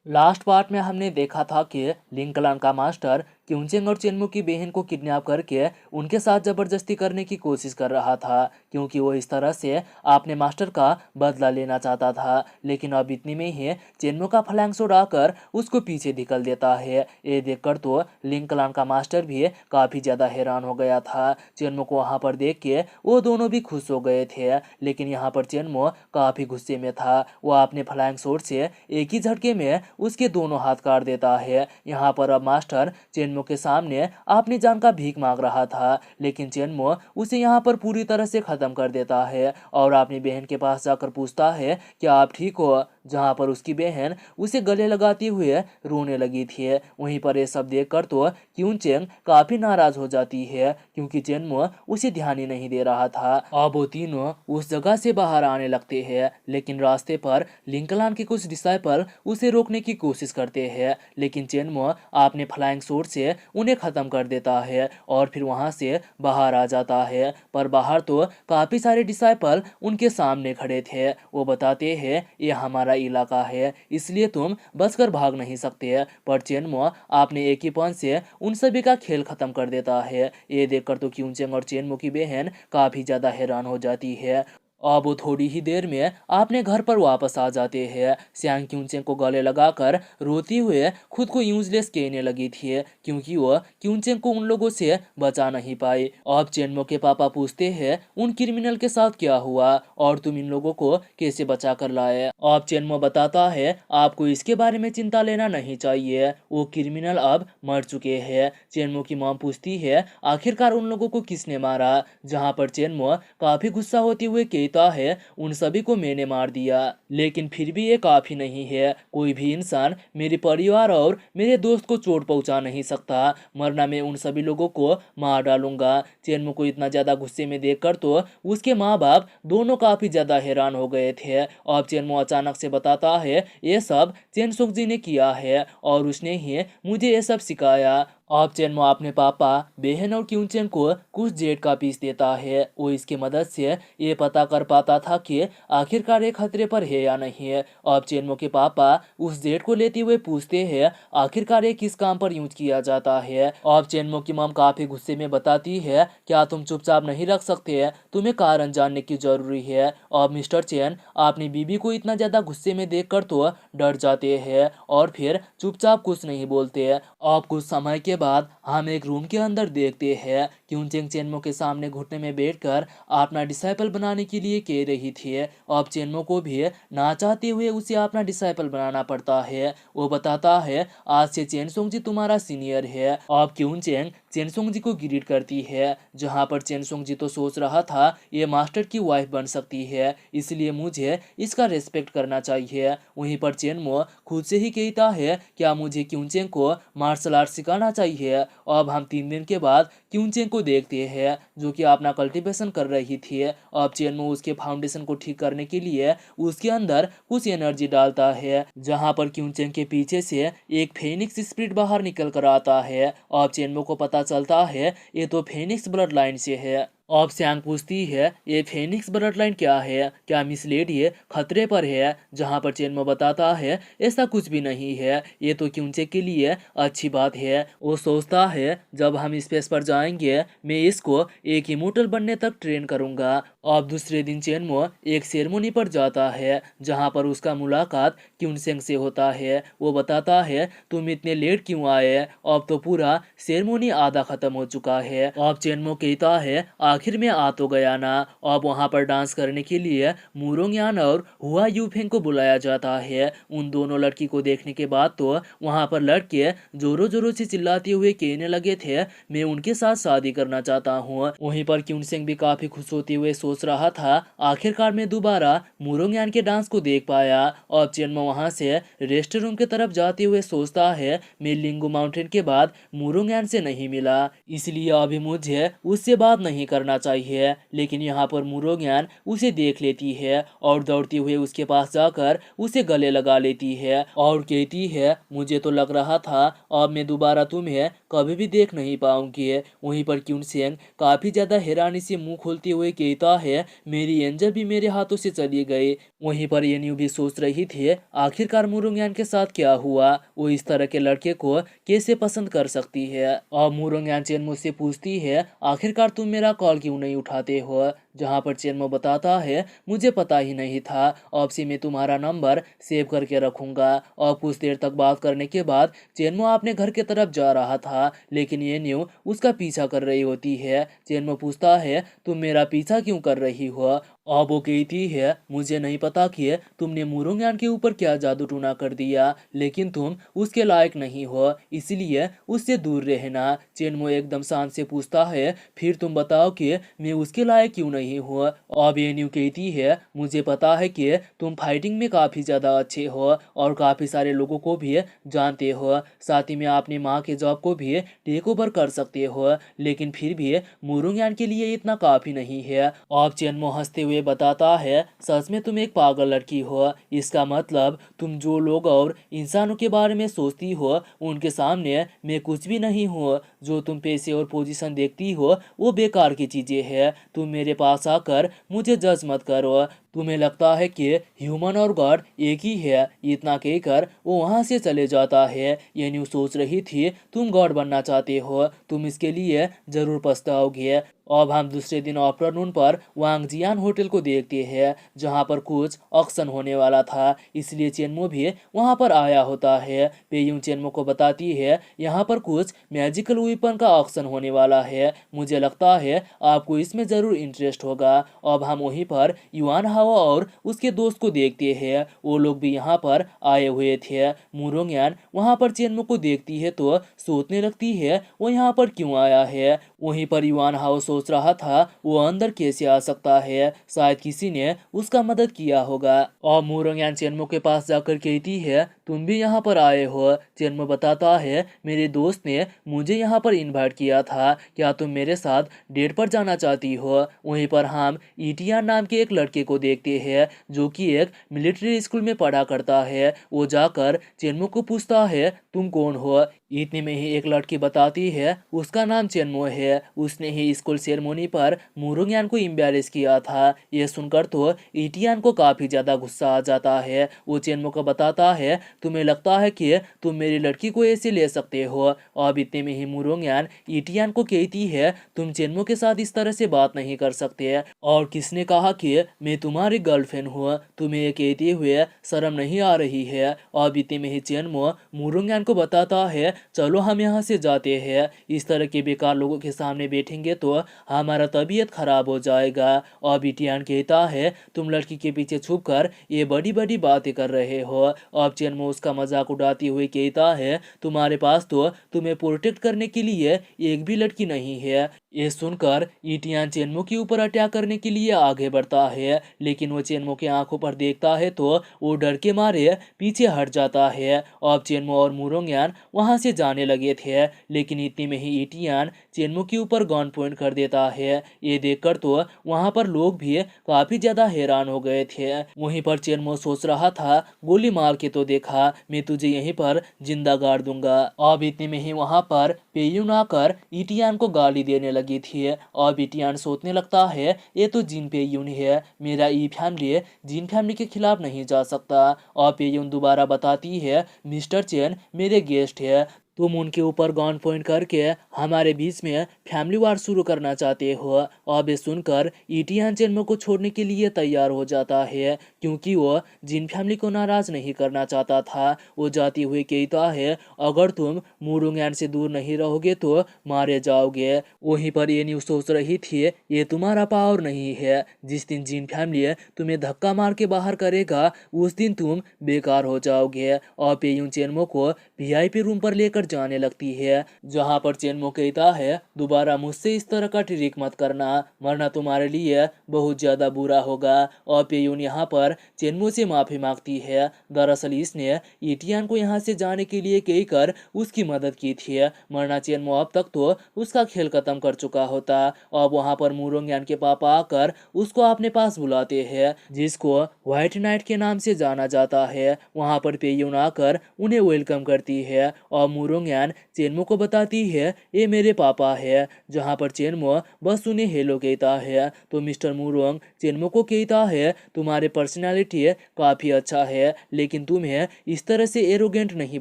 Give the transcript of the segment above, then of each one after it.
Last part में हमने देखा था कि लिंकलान का मास्टर क्यूनचेंग और चेनमू की बहन को किडनैप करके उनके साथ जबरदस्ती करने की कोशिश कर रहा था, क्योंकि वो इस तरह से अपने मास्टर का बदला लेना चाहता था। लेकिन अब इतनी में ही चेनमू का फ्लैंक शॉट आकर उसको पीछे धकेल देता है। ये देखकर तो लिंकलान का मास्टर भी काफी ज्यादा हैरान हो गया था। चेनमू को वहां पर देख के वो दोनों भी खुश हो गए थे, लेकिन यहाँ पर चेनमू काफी गुस्से में था। वो अपने फ्लैंक शॉट से एक ही झटके में उसके दोनों हाथ काट देता है। यहाँ पर अब मास्टर चेनमो के सामने अपनी जान का भीख मांग रहा था, लेकिन चेनमो उसे यहाँ पर पूरी तरह से खत्म कर देता है और अपनी बहन के पास जाकर पूछता है कि आप ठीक हो, जहाँ पर उसकी बहन उसे गले लगाते हुए रोने लगी थी। वहीं पर ये सब देखकर तो क्यूनचेंग काफी नाराज हो जाती है, क्योंकि चेनमो उसे ध्यान ही नहीं दे रहा था। अब वो तीनों उस जगह से बाहर आने लगते हैं, लेकिन रास्ते पर लिंकलान के कुछ डिसाइपल उसे रोकने की कोशिश करते हैं, लेकिन चेनमो अपने फ्लाइंग शॉट से उन्हें खत्म कर देता है और फिर वहां से बाहर आ जाता है। पर बाहर तो काफी सारे डिसाइपल उनके सामने खड़े थे। वो बताते हैं ये हमारा इलाका है, इसलिए तुम बचकर भाग नहीं सकते। पर चेनमो अपने एक ही पंच से उन सभी का खेल खत्म कर देता है। ये देखकर तो क्यूनचेंग और चेनमो की बहन काफी ज्यादा हैरान हो जाती है। अब वो थोड़ी ही देर में अपने घर पर वापस आ जाते हैं। सियांग क्यूनचेंग को गले लगाकर रोती हुए खुद को यूजलेस कहने लगी थी, क्योंकि वो क्यूनचेंग को उन लोगों से बचा नहीं पाई। अब चेनमो के पापा पूछते हैं उन क्रिमिनल के साथ क्या हुआ और तुम इन लोगों को कैसे बचा कर लाए। अब चेनमो बताता है आपको इसके बारे में चिंता लेना नहीं चाहिए, वो क्रिमिनल अब मर चुके हैं। चेनमो की मॉम पूछती है आखिरकार उन लोगों को किसने मारा, जहाँ पर चेनमो काफी गुस्सा होते हुए कहता है उन सभी को मैंने मार दिया, लेकिन फिर भी ये काफी नहीं है। कोई भी इंसान मेरे परिवार और मेरे दोस्त को चोट पहुंचा नहीं सकता, वरना मैं उन सभी लोगों को मार डालूंगा। चेनमो को इतना ज्यादा गुस्से में देखकर तो उसके माँ बाप दोनों काफी ज्यादा हैरान हो गए थे। अब चेनमो अचानक से बताता है ये सब चेन सोंगजी ने किया है और उसने ही मुझे ये सब सिखाया। अब चेनमो अपने पापा, बहन और क्यूनचेंग को कुछ जेड का पीस देता है। वो इसकी मदद से ये पता कर पाता था कि आखिरकार ये खतरे पर है या नहीं है। अब चेनमो के पापा उस जेड को लेते हुए पूछते हैं आखिरकार ये किस काम पर यूज किया जाता है। अब चेनमो की मॉम काफी गुस्से में बताती है क्या तुम चुपचाप नहीं रख सकते, तुम्हें कारण जानने की जरूरी है। अब मिस्टर चेन अपनी बीबी को इतना ज्यादा गुस्से में देखकर तो डर जाते हैं और फिर चुपचाप कुछ नहीं बोलते। अब कुछ समय के बाद हम एक रूम के अंदर देखते हैं क्यूनचेंग चेनमो के सामने घुटने में बैठकर अपना डिसाइपल बनाने के लिए कह रही थी। अब चेनमो को भी ना चाहते हुए उसे अपना डिसाइपल बनाना पड़ता है। वो बताता है आज से चेनसोंग जी तुम्हारा सीनियर है। अब क्यूनचेंग चेनसोंग जी को ग्रीट करती है, जहाँ पर चेनसोंग जी तो सोच रहा था ये मास्टर की वाइफ बन सकती है, इसलिए मुझे इसका रेस्पेक्ट करना चाहिए। वहीं पर चेनमो खुद से ही कहता है क्या मुझे क्यूनचेंग को मार्शल आर्ट सिखाना चाहिए। अब हम 3 दिन के बाद क्यूनचेंग को देखते हैं जो कि अपना कल्टीवेशन कर रही थी। अब चेनमो उसके फाउंडेशन को ठीक करने के लिए उसके अंदर कुछ एनर्जी डालता है, जहां पर क्यूनचेंग के पीछे से एक फेनिक्स स्पिरिट बाहर निकल कर आता है। अब चेनमो को पता चलता है ये तो फेनिक्स ब्लड लाइन से है। अब सियांग पूछती है ये फेनिक्स ब्लड लाइन क्या है, क्या मिस लेडी ये खतरे पर है, जहां पर चेनमो बताता है ऐसा कुछ भी नहीं है, ये तो क्यूनचेंग के लिए अच्छी बात है। वो सोचता है जब हम स्पेस पर जाएंगे मैं इसको एक इमोर्टल बनने तक ट्रेन करूंगा। अब दूसरे दिन चेनमो एक सेरेमनी पर जाता है, जहां पर उसका मुलाकात क्यूनचेंग से होता है। वो बताता है तुम इतने लेट क्यों आए, अब तो पूरा सेरेमनी आधा खत्म हो चुका है। अब चेनमो कहता है आखिर में आ तो गया ना। अब वहां पर डांस करने के लिए मुरोंगयान और हुआ यूफेंग को बुलाया जाता है। उन दोनों लड़की को देखने के बाद तो वहां पर लड़के जोरों जोरों से चिल्लाते हुए कहने लगे थे मैं उनके साथ शादी करना चाहता हूँ। वहीं पर क्यूनसेंग भी काफी खुश होते हुए सोच रहा था आखिरकार मैं दोबारा मुरोंगयान के डांस को देख पाया। अब चेनमो वहां से रेस्ट रूम की तरफ जाते हुए सोचता है मैं लिंगू माउंटेन के बाद मुरोंगयान से नहीं मिला, इसलिए अभी मुझे उससे बात नहीं करना चाहिए। लेकिन यहाँ पर मुरोंगयान उसे देख लेती है और दौड़ती हुए उसके पास जाकर उसे गले लगा लेती है और कहती है मुझे तो लग रहा था अब मैं दोबारा तुम्हें कभी भी देख नहीं पाऊंगी। वहीं पर क्यूनसेंग काफी ज्यादा हैरानी से मुंह खोलते हुए कहता है मेरी एंजल भी मेरे हाथों से चली गई। वहीं पर येन्यू भी सोच रही थी आखिरकार मुरुंगयान के साथ क्या हुआ, वो इस तरह के लड़के को कैसे पसंद कर सकती है। और मुरुंगयान चेनमो से पूछती है आखिरकार तुम मेरा कॉल क्यों नहीं उठाते हो, जहाँ पर चेनमो बताता है मुझे पता ही नहीं था, अब से मैं तुम्हारा नंबर सेव करके रखूंगा। और कुछ देर तक बात करने के बाद चेनमो अपने घर की तरफ जा रहा था, लेकिन येन्यू उसका पीछा कर रही होती है। चेनमो पूछता है तुम मेरा पीछा क्यों कर रही हो। अब वो कहती है मुझे नहीं पता कि तुमने मुरुंगयान के ऊपर क्या जादू टूना कर दिया, लेकिन तुम उसके लायक नहीं हो, इसलिए उससे दूर रहना। चेनमो एकदम शांत से पूछता है फिर तुम बताओ कि मैं उसके लायक क्यों नहीं हूँ। अब येन्यू कहती है मुझे पता है कि तुम फाइटिंग में काफ़ी ज़्यादा अच्छे हो और काफ़ी सारे लोगों को भी जानते हो, साथ ही में अपनी माँ के जॉब को भी टेक ओवर कर सकते हो, लेकिन फिर भी मुरुंगयान के लिए इतना काफ़ी नहीं है। अब चेनमो हंसते हुए बताता है सच में तुम एक पागल लड़की हो, इसका मतलब तुम जो लोग और इंसानों के बारे में सोचती हो उनके सामने मैं कुछ भी नहीं हूँ। जो तुम पैसे और पोजीशन देखती हो वो बेकार की चीज़ें हैं। तुम मेरे पास आकर मुझे जज मत करो, तुम्हें लगता है कि ह्यूमन और गॉड एक ही है। इतना कहकर वो वहाँ से चले जाता है। ये न्यू सोच रही थी तुम गॉड बनना चाहते हो, तुम इसके लिए जरूर पछताओगे। अब हम दूसरे दिन आफ्टरनून पर वांग जियान होटल को देखते हैं, जहाँ पर कुछ ऑक्शन होने वाला था, इसलिए चेनमो भी वहाँ पर आया होता है। पेयूं चेनमो को बताती है यहाँ पर कुछ मैजिकल वेपन का ऑक्शन होने वाला है, मुझे लगता है आपको इसमें ज़रूर इंटरेस्ट होगा। अब हम वहीं पर युआन हाओ और उसके दोस्त को देखते हैं, वो लोग भी यहाँ पर आए हुए थे। मुरोंगयान वहाँ पर चेनमो को देखती है तो सोचने लगती है वो यहाँ पर क्यों आया है। वहीं पर युआन हाओ सोच रहा था वो अंदर कैसे आ सकता है, शायद किसी ने उसका मदद किया होगा। और मुरोंगयान चेनमो के पास जाकर कहती है तुम भी यहाँ पर आए हो। चेनमो बताता है मेरे दोस्त ने मुझे यहाँ पर इनवाइट किया था, क्या तुम मेरे साथ डेट पर जाना चाहती हो। वहीं पर हम ईटियान नाम के एक लड़के को देखते हैं जो कि एक मिलिट्री स्कूल में पढ़ा करता है। वो जाकर चेनमो को पूछता है तुम कौन हो। इतने में ही एक लड़की बताती है उसका नाम चेनमो है, उसने ही स्कूल सेरेमोनी पर मुरुंगयान को एम्बैरेस किया था। यह सुनकर तो ईटियान को काफ़ी ज़्यादा गुस्सा आ जाता है। वो चेनमो को बताता है तुम्हें लगता है कि तुम मेरी लड़की को ऐसे ले सकते हो। अब इतने में ही मुरुंगयान ईटियान को कहती है तुम चेनमो के साथ इस तरह से बात नहीं कर सकते, और किसने कहा कि मैं तुम्हारी गर्लफ्रेंड हूँ, तुम्हें ये कहते हुए शर्म नहीं आ रही है। अब इतने में ही चेनमो मुरुंगयान को बताता है चलो हम यहाँ से जाते हैं, इस तरह के बेकार लोगों के सामने बैठेंगे तो हमारा तबीयत खराब हो जाएगा। और बिटियान कहता है तुम लड़की के पीछे छुप कर ये बड़ी बड़ी बातें कर रहे हो। अब चेनमो उसका मजाक उड़ाते हुए कहता है तुम्हारे पास तो तुम्हें प्रोटेक्ट करने के लिए एक भी लड़की नहीं है। ये सुनकर ईटियान चेनमो के ऊपर अटैक करने के लिए आगे बढ़ता है, लेकिन वो चेनमो के आंखों पर देखता है तो वो डर के मारे पीछे हट जाता है। अब चेनमो और मुरोंगयान वहां से जाने लगे थे, लेकिन इतने में ही ईटियान चेनमो के ऊपर गन पॉइंट कर देता है। ये देखकर तो वहां पर लोग भी काफी ज्यादा हैरान हो गए थे। वहीं पर चेनमो सोच रहा था गोली मार के तो देखा, मैं तुझे यहीं पर जिंदा गाड़ दूंगा। अब इतने में ही वहां पर पेयून आकर ईटियान को गाली देने लगी थी। अब ईटियान सोचने लगता है ये तो जिन पेयून है, मेरा ई फैमिली जिन फैमिली के खिलाफ नहीं जा सकता। और पेयून दोबारा बताती है मिस्टर चेन मेरे गेस्ट है, तुम उनके ऊपर गन पॉइंट करके हमारे बीच में फैमिली वार शुरू करना चाहते हो। अब ये सुनकर ईटियान चेनमो को छोड़ने के लिए तैयार हो जाता है, क्योंकि वो जिन फैमिली को नाराज नहीं करना चाहता था। वो जाते हुए कहता है अगर तुम मुरुंगयान से दूर नहीं रहोगे तो मारे जाओगे। वहीं पर ये न्यूज़ सोच रही थी ये तुम्हारा पावर नहीं है, जिस दिन जिन फैमिली तुम्हें धक्का मार के बाहर करेगा उस दिन तुम बेकार हो जाओगे। और पेयून चेनमो को वीआईपी रूम पर लेकर जाने लगती है, जहां पर चेनमो कहता है दोबारा मुझसे इस तरह का ट्रिक मत करना, वरना तुम्हारे लिए बहुत ज्यादा बुरा होगा। और पेयून यहाँ पर चेनमो से माफी मांगती है, दरअसल इसने ईटियान को यहाँ से जाने के लिए कहकर उसकी मदद की थी, वरना चेनमो अब तक तो उसका खेल खत्म कर चुका होता। अब वहाँ पर मुरोंगयान के पापा आकर उसको अपने पास बुलाते हैं, जिसको व्हाइट नाइट के नाम से जाना जाता है। वहाँ पर पेयून आकर उन्हें वेलकम करती है और मुरोंगयान चेनमो को बताती है ये मेरे पापा है, जहाँ पर चेनमो बस उन्हें हेलो कहता है। तो मिस्टर मुरोंग चेनमो को कहता है तुम्हारे पर्सनालिटी काफ़ी अच्छा है, लेकिन तुम्हें इस तरह से एरोगेंट नहीं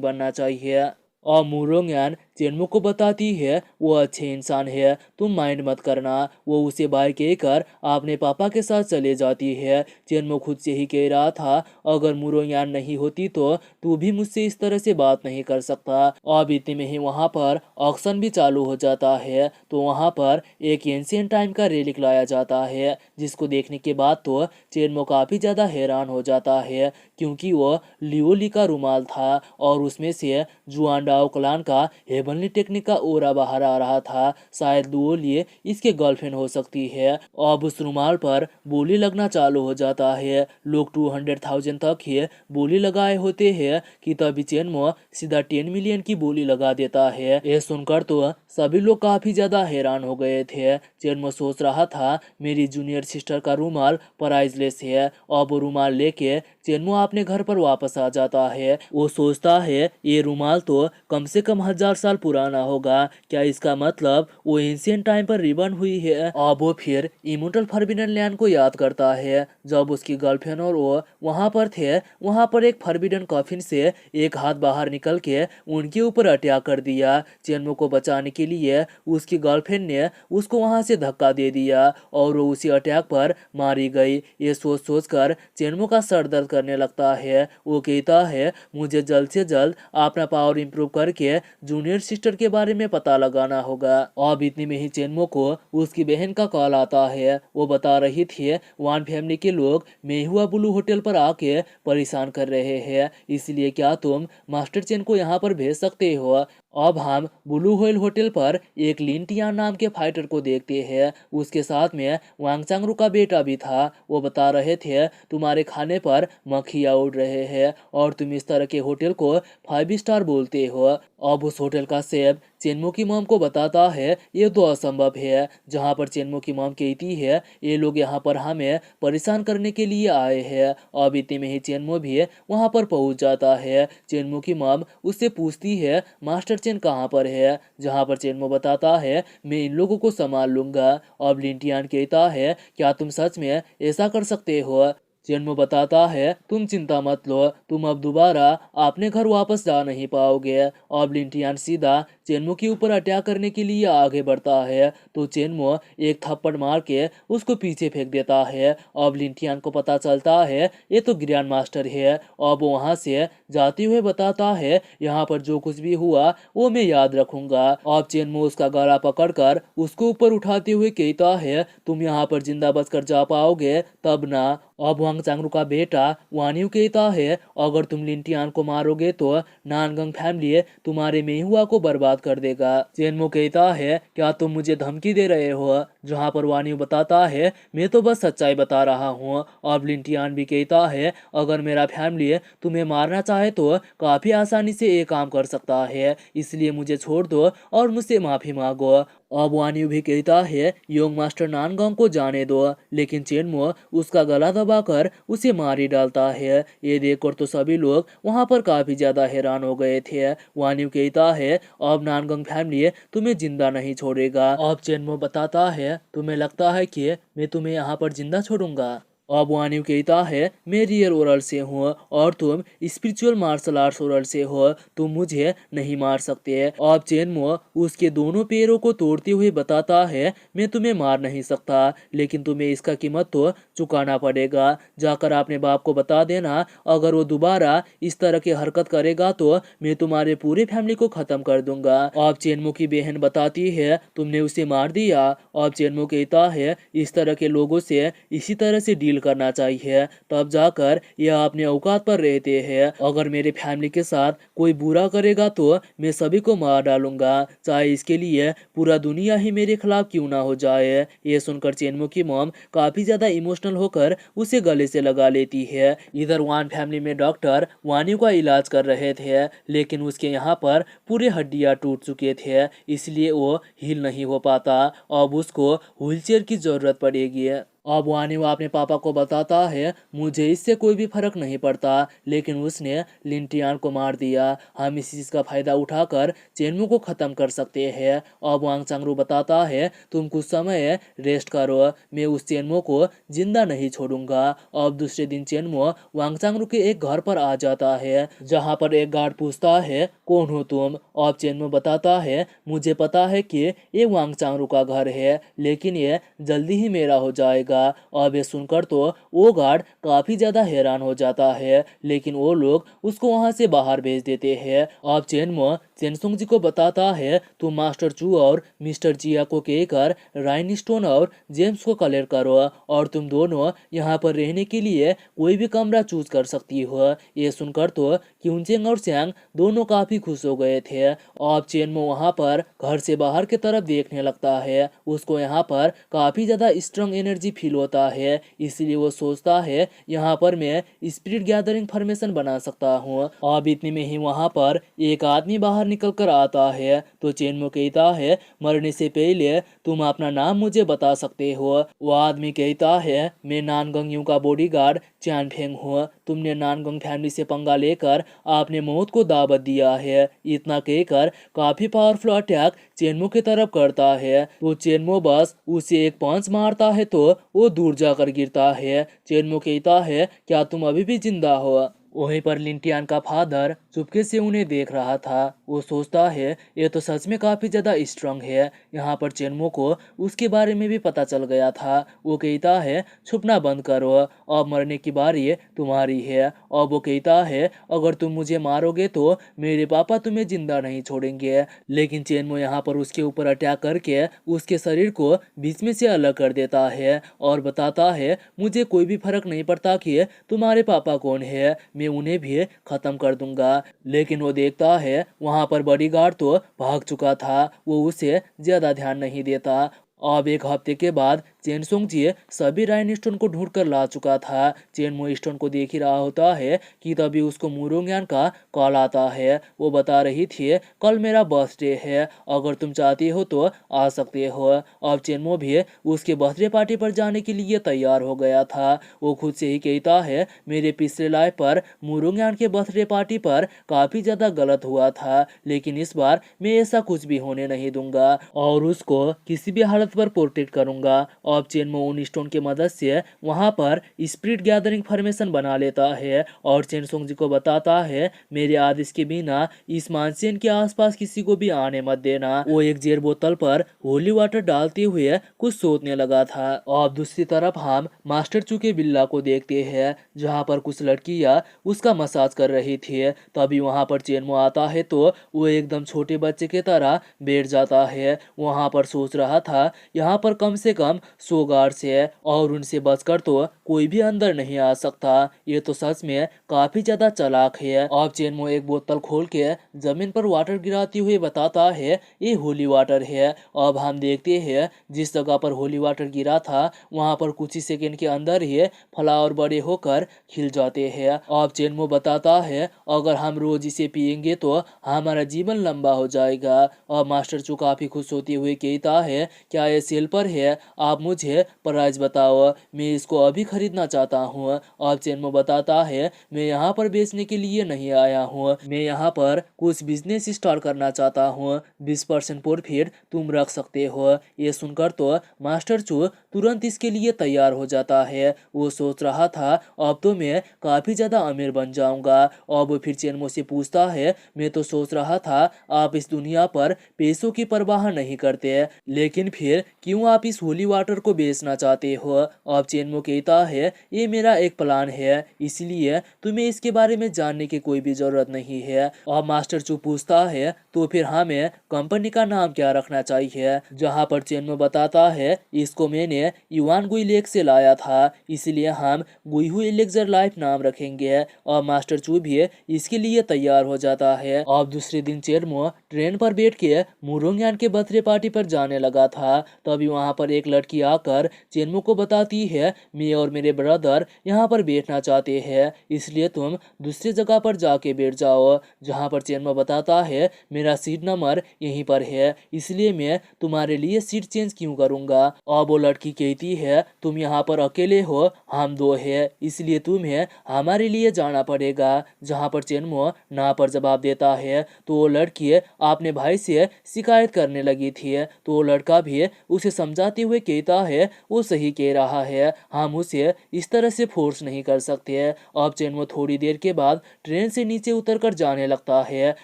बनना चाहिए। और मुरोंगयान चेनमो को बताती है वो अच्छे इंसान है, तुम माइंड मत करना। वो उसे बाय कहकर अपने पापा के साथ चले जाती है। चेनमो खुद से ही कह रहा था अगर मुरोंगयान नहीं होती तो तू भी मुझसे इस तरह से बात नहीं कर सकता। अब इतने में ही वहाँ पर ऑक्शन भी चालू हो जाता है। तो वहाँ पर एक एंशिएंट टाइम का रेलिक लाया जाता है, जिसको देखने के बाद तो चेनमो काफ़ी ज़्यादा हैरान हो जाता है, क्योंकि वो लियोली का रुमाल था और उसमें से जुआन डाओ क्लान का हेवनली टेक्निक का ओरा बाहर आ रहा था। शायद लियोली इसके गर्लफ्रेंड हो सकती है। अब उस रुमाल पर बोली लगना चालू हो जाता है। लोग 200,000 तक ही बोली लगाए होते हैं कि तभी चेनमो सीधा 10 मिलियन की बोली लगा देता है। ये सुनकर तो सभी लोग काफी ज्यादा हैरान हो गए थे। चेनमो सोच रहा था मेरी जूनियर सिस्टर का रुमाल प्राइजलेस है। अब वो रुमाल लेके चेनमो अपने घर पर वापस आ जाता है। वो सोचता है ये रुमाल तो कम से कम 1000 साल पुराना होगा, क्या इसका मतलब वो एंशिएंट टाइम पर रिबन हुई है। अब वो फिर इमोर्टल फॉरबिडन लैंड को याद करता है जब उसकी गर्लफ्रेंड और वो वहाँ पर थे। वहाँ पर एक फॉरबिडन कॉफिन से एक हाथ बाहर निकल के उनके ऊपर अटैक कर दिया। चेनमो को बचाने के लिए उसकी गर्लफ्रेंड ने उसको वहाँ से धक्का दे दिया और वो उसी अटैक पर मारी गई। ये सोच सोच कर चेनमो का सर दर्द करने लगता है। वो कहता है मुझे जल्द से जल्द अपना पावर इम्प्रूव करके जूनियर सिस्टर के बारे में पता लगाना होगा। अब इतने में ही चेनमो को उसकी बहन का कॉल आता है। वो बता रही थी वान फैमिली के लोग मेहुआ ब्लू होटल पर आके परेशान कर रहे हैं, इसलिए क्या तुम मास्टर चेन को यहाँ पर भेज सकते हो। अब हम ब्लू व्हेल होटल पर एक लिंटियान नाम के फाइटर को देखते हैं। उसके साथ में वांग चांगरू का बेटा भी था। वो बता रहे थे तुम्हारे खाने पर मक्खियाँ उड़ रहे हैं और तुम इस तरह के होटल को 5 स्टार बोलते हो। अब उस होटल का शेफ चेनमो की मॉम को बताता है ये तो असंभव है, जहाँ पर चेनमो की मॉम कहती है ये लोग यहाँ पर हमें परेशान करने के लिए आए हैं। अब इतने में ही चेनमो भी वहाँ पर पहुँच जाता है। चेनमो की मॉम उससे पूछती है मास्टर चेन कहाँ पर है, जहाँ पर चेनमो बताता है मैं इन लोगों को संभाल लूंगा। अब लिंटियान कहता है क्या तुम सच में ऐसा कर सकते हो। चेनमो बताता है तुम चिंता मत लो, तुम अब दोबारा अपने घर वापस जा नहीं पाओगे। अब लिंटियान सीधा चेनमो के ऊपर अटैक करने के लिए आगे बढ़ता है, तो चेनमो एक थप्पड़ मार के उसको पीछे फेंक देता है। अब लिंटियान को पता चलता है ये तो ग्रैंड मास्टर है। अब वहाँ से जाते हुए बताता है यहाँ पर जो कुछ भी हुआ वो मैं याद रखूंगा। अब चेनमो उसका गला पकड़कर उसको ऊपर उठाते हुए कहता है तुम यहाँ पर जिंदा बचकर जा पाओगे तब ना। अब वांग चांगरू का बेटा वानियू कहता है अगर तुम लिंटियान को मारोगे तो नानगंग फैमिली तुम्हारे मेहुआ को बर्बाद कर देगा। चेनमो कहता है क्या तुम मुझे धमकी दे रहे हो, जहाँ पर वानियू बताता है मैं तो बस सच्चाई बता रहा हूँ। अब लिंटियान भी कहता है अगर मेरा फैमिली तुम्हें मारना चाहे तो काफी आसानी से ये काम कर सकता है, इसलिए मुझे छोड़ दो और मुझसे माफी मांगो। अब वानियू भी कहता है योंग मास्टर नानगंग को जाने दो, लेकिन चेनमो उसका गला दबाकर उसे मार ही डालता है। ये देखकर तो सभी लोग वहाँ पर काफी ज्यादा हैरान हो गए थे। वानियू कहता है अब नानगंग फैमिली तुम्हें जिंदा नहीं छोड़ेगा। अब चेनमो बताता है तुम्हें लगता है कि मैं तुम्हें यहाँ पर जिंदा छोड़ूंगा। अब वानियू कहता है मैं रियल ओरल से हूँ और तुम स्पिरिचुअल मार्शल आर्ट्स ओरल से हो, तुम मुझे नहीं मार सकते। अब चेनमो उसके दोनों पैरों को तोड़ते हुए बताता है मैं तुम्हें मार नहीं सकता, लेकिन तुम्हें इसका कीमत तो चुकाना पड़ेगा। जाकर अपने बाप को बता देना अगर वो दोबारा इस तरह की हरकत करेगा तो मैं तुम्हारे पूरे फैमिली को खत्म कर दूंगा। अब चेनमो की बहन बताती है तुमने उसे मार दिया। अब चेनमो कहता है इस तरह के लोगों से इसी तरह से डील करना चाहिए, तब जाकर यह अपने औकात पर रहते हैं। अगर मेरे फैमिली के साथ कोई बुरा करेगा तो मैं सभी को मार डालूंगा, चाहे इसके लिए पूरा दुनिया ही मेरे खिलाफ क्यों ना हो जाए। ये सुनकर चेनमो की मॉम काफी ज्यादा इमोशनल होकर उसे गले से लगा लेती है। इधर वान फैमिली में डॉक्टर वानियों का इलाज कर रहे थे, लेकिन उसके यहाँ पर पूरे हड्डियां टूट चुके थे, इसलिए वो हील नहीं हो पाता। अब उसको व्हीलचेयर की जरूरत पड़ेगी। अब वानी अपने पापा को बताता है मुझे इससे कोई भी फर्क नहीं पड़ता, लेकिन उसने लिंटियान को मार दिया। हम इस चीज का फायदा उठाकर चेनमू को खत्म कर सकते हैं। अब वांग चांगरू बताता है तुम कुछ समय रेस्ट करो, मैं उस चेनमो को जिंदा नहीं छोड़ूंगा। अब दूसरे दिन चेनमो वांग चांगरू के एक घर पर आ जाता है, जहाँ पर एक गार्ड पूछता है कौन हो तुम। अब चेनमो बताता है मुझे पता है कि ये वांग चांगरू का घर है, लेकिन ये जल्दी ही मेरा हो जाएगा। अब ये सुनकर तो वो गार्ड काफी ज्यादा हैरान हो जाता है, लेकिन वो लोग उसको वहां से बाहर भेज देते हैं। अब चेनमो चेनसुंग जी को बताता है तुम मास्टर चू और मिस्टर जिया को कहकर राइन स्टोन और जेम्स को कलेक्ट करो, और तुम दोनों यहाँ पर रहने के लिए कोई भी कमरा चूज कर सकती हो। ये सुनकर तो क्यूनचेंग और सैंग दोनों काफी खुश हो गए थे। अब चेनमो वहाँ पर घर से बाहर की तरफ देखने लगता है। उसको यहाँ पर काफी ज्यादा स्ट्रांग एनर्जी फील होता है, इसलिए वो सोचता है यहाँ पर मैं स्पिरिट गैदरिंग फॉर्मेशन बना सकता हूँ। अब इतने में ही वहाँ पर एक आदमी बाहर निकल कर आता है, तो चेनमो कहता है मरने से पहले तुम अपना नाम मुझे बता सकते हो। वो आदमी कहता है मैं नानगंग यू का बॉडीगार्ड चैन फेंग हूँ। तुमने नानगंग फैमिली से पंगा लेकर आपने मौत को दावत दिया है। इतना कहकर काफी पावरफुल अटैक चेनमो की तरफ करता है, तो चेनमो बस उसे एक पंच मारता है तो वो दूर जाकर गिरता है। चेनमो कहता है क्या तुम अभी भी जिंदा हो। वहीं पर लिंटियान का फादर चुपके से उन्हें देख रहा था। वो सोचता है ये तो सच में काफी ज्यादा स्ट्रांग है। यहाँ पर चेनमो को उसके बारे में भी पता चल गया था। वो कहता है छुपना बंद करो, अब मरने की बारी तुम्हारी है। अब वो कहता है अगर तुम मुझे मारोगे तो मेरे पापा तुम्हें जिंदा नहीं छोड़ेंगे। लेकिन चेनमो यहाँ पर उसके ऊपर अटैक करके उसके शरीर को बीच में से अलग कर देता है और बताता है मुझे कोई भी फर्क नहीं पड़ता कि तुम्हारे पापा कौन है, मैं उन्हें भी खत्म कर दूंगा। लेकिन वो देखता है वहां पर बॉडीगार्ड तो भाग चुका था, वो उसे ज्यादा ध्यान नहीं देता। अब एक हफ्ते के बाद चेनसुंग जी सभी राइन स्टोन को ढूंढ कर ला चुका था। चेनमो स्टोन को देख ही रहा होता है कि तभी उसको मुरोंगयान का कॉल आता है। वो बता रही थी कल मेरा बर्थडे है, अगर तुम चाहती हो तो आ सकते हो। अब चेनमो भी उसके बर्थडे पार्टी पर जाने के लिए तैयार हो गया था। वो खुद से ही कहता है मेरे पिछले लाइफ पर मुरोंगयान के बर्थडे पार्टी पर काफी ज्यादा गलत हुआ था, लेकिन इस बार मैं ऐसा कुछ भी होने नहीं दूंगा और उसको किसी भी हालत पर प्रोटेक्ट करूंगा। अब चेनमो उन स्टोन की मदद से वहां पर स्पिरिट गैदरिंग फॉर्मेशन बना लेता है और चेनसुंग जी को बताता है मेरे आदेश के बिना इस मानसेन के आसपास किसी को भी आने मत देना। वो एक जेर बोतल पर होली वाटर डालते हुए कुछ सोचने लगा था। अब दूसरी तरफ हम मास्टर चू के बिल्ला को देखते हैं, जहाँ पर कुछ लड़कियां उसका मसाज कर रही थी। तभी वहां पर चेनमो आता है तो वो एकदम छोटे बच्चे की तरह बैठ जाता है। वहां पर सोच रहा था यहाँ पर कम से कम 100 गार्ड्स है और उनसे बचकर तो कोई भी अंदर नहीं आ सकता। ये तो सच में काफी ज्यादा चालाक है। अब चेनमो एक बोतल खोल के जमीन पर वाटर गिराते हुए बताता है ये होली वाटर है। अब हम देखते हैं जिस जगह पर होली वाटर गिरा था वहां पर कुछ ही सेकंड के अंदर ही फ्लावर बड़े होकर खिल जाते हैं। अब चेनमो बताता है अगर हम रोज इसे पियेंगे तो हमारा जीवन लंबा हो जाएगा। अब मास्टर चू काफी खुश होते हुए कहता है क्या ये सेल पर है, आप मुझे प्राइस बताओ, मैं इसको अभी खरीदना चाहता हूँ। अब चेनमो बताता है मैं यहाँ पर बेचने के लिए नहीं आया हूँ, मैं यहाँ पर कुछ बिजनेस स्टार्ट करना चाहता हूँ, 20% प्रॉफिट तुम रख सकते हो। ये सुनकर तो मास्टर चू तुरंत इसके लिए तैयार हो जाता है। वो सोच रहा था अब तो मैं काफी ज्यादा अमीर बन जाऊंगा। अब वो फिर चेनमो से पूछता है मैं तो सोच रहा था आप इस दुनिया पर पैसों की परवाह नहीं करते, लेकिन फिर क्यों आप इस होली वाटर को बेचना चाहते हो। अब चेनमो कहता है ये मेरा एक प्लान है, इसलिए तुम्हें इसके बारे में जानने की कोई भी जरूरत नहीं है। अब मास्टर चू पूछता है तो फिर हमें कंपनी का नाम क्या रखना चाहिए, जहाँ पर चेनमो बताता है इसको मैंने युआन गुई लेक से लाया था, इसलिए हम गुईहू एलेक्जर लाइफ नाम रखेंगे। और मास्टर चू भी इसके लिए तैयार हो जाता है। अब दूसरे दिन चेनमो ट्रेन पर बैठ के मुरोंगयान के बर्थडे पार्टी पर जाने लगा था। तभी वहां पर एक लड़की आकर चेनमो को बताती है मैं और मेरे ब्रदर यहाँ पर बैठना चाहते हैं, इसलिए तुम दूसरी जगह पर जाके बैठ जाओ। जहाँ पर चेनमो बताता है मेरा सीट नंबर यहीं पर है, इसलिए मैं तुम्हारे लिए सीट चेंज क्यों करूंगा। अब वो लड़की लड़की कहती है तुम यहाँ पर अकेले हो, हम दो हैं, इसलिए तुम्हें हमारे लिए जाना पड़ेगा। जहाँ पर चेनमो ना पर जवाब देता है तो वो लड़की अपने भाई से शिकायत करने लगी थी। तो वो लड़का भी उसे समझाते हुए कहता है वो सही कह रहा है, हम उसे इस तरह से फोर्स नहीं कर सकते। अब चेनमो थोड़ी देर के बाद ट्रेन से नीचे उतरकर जाने लगता है,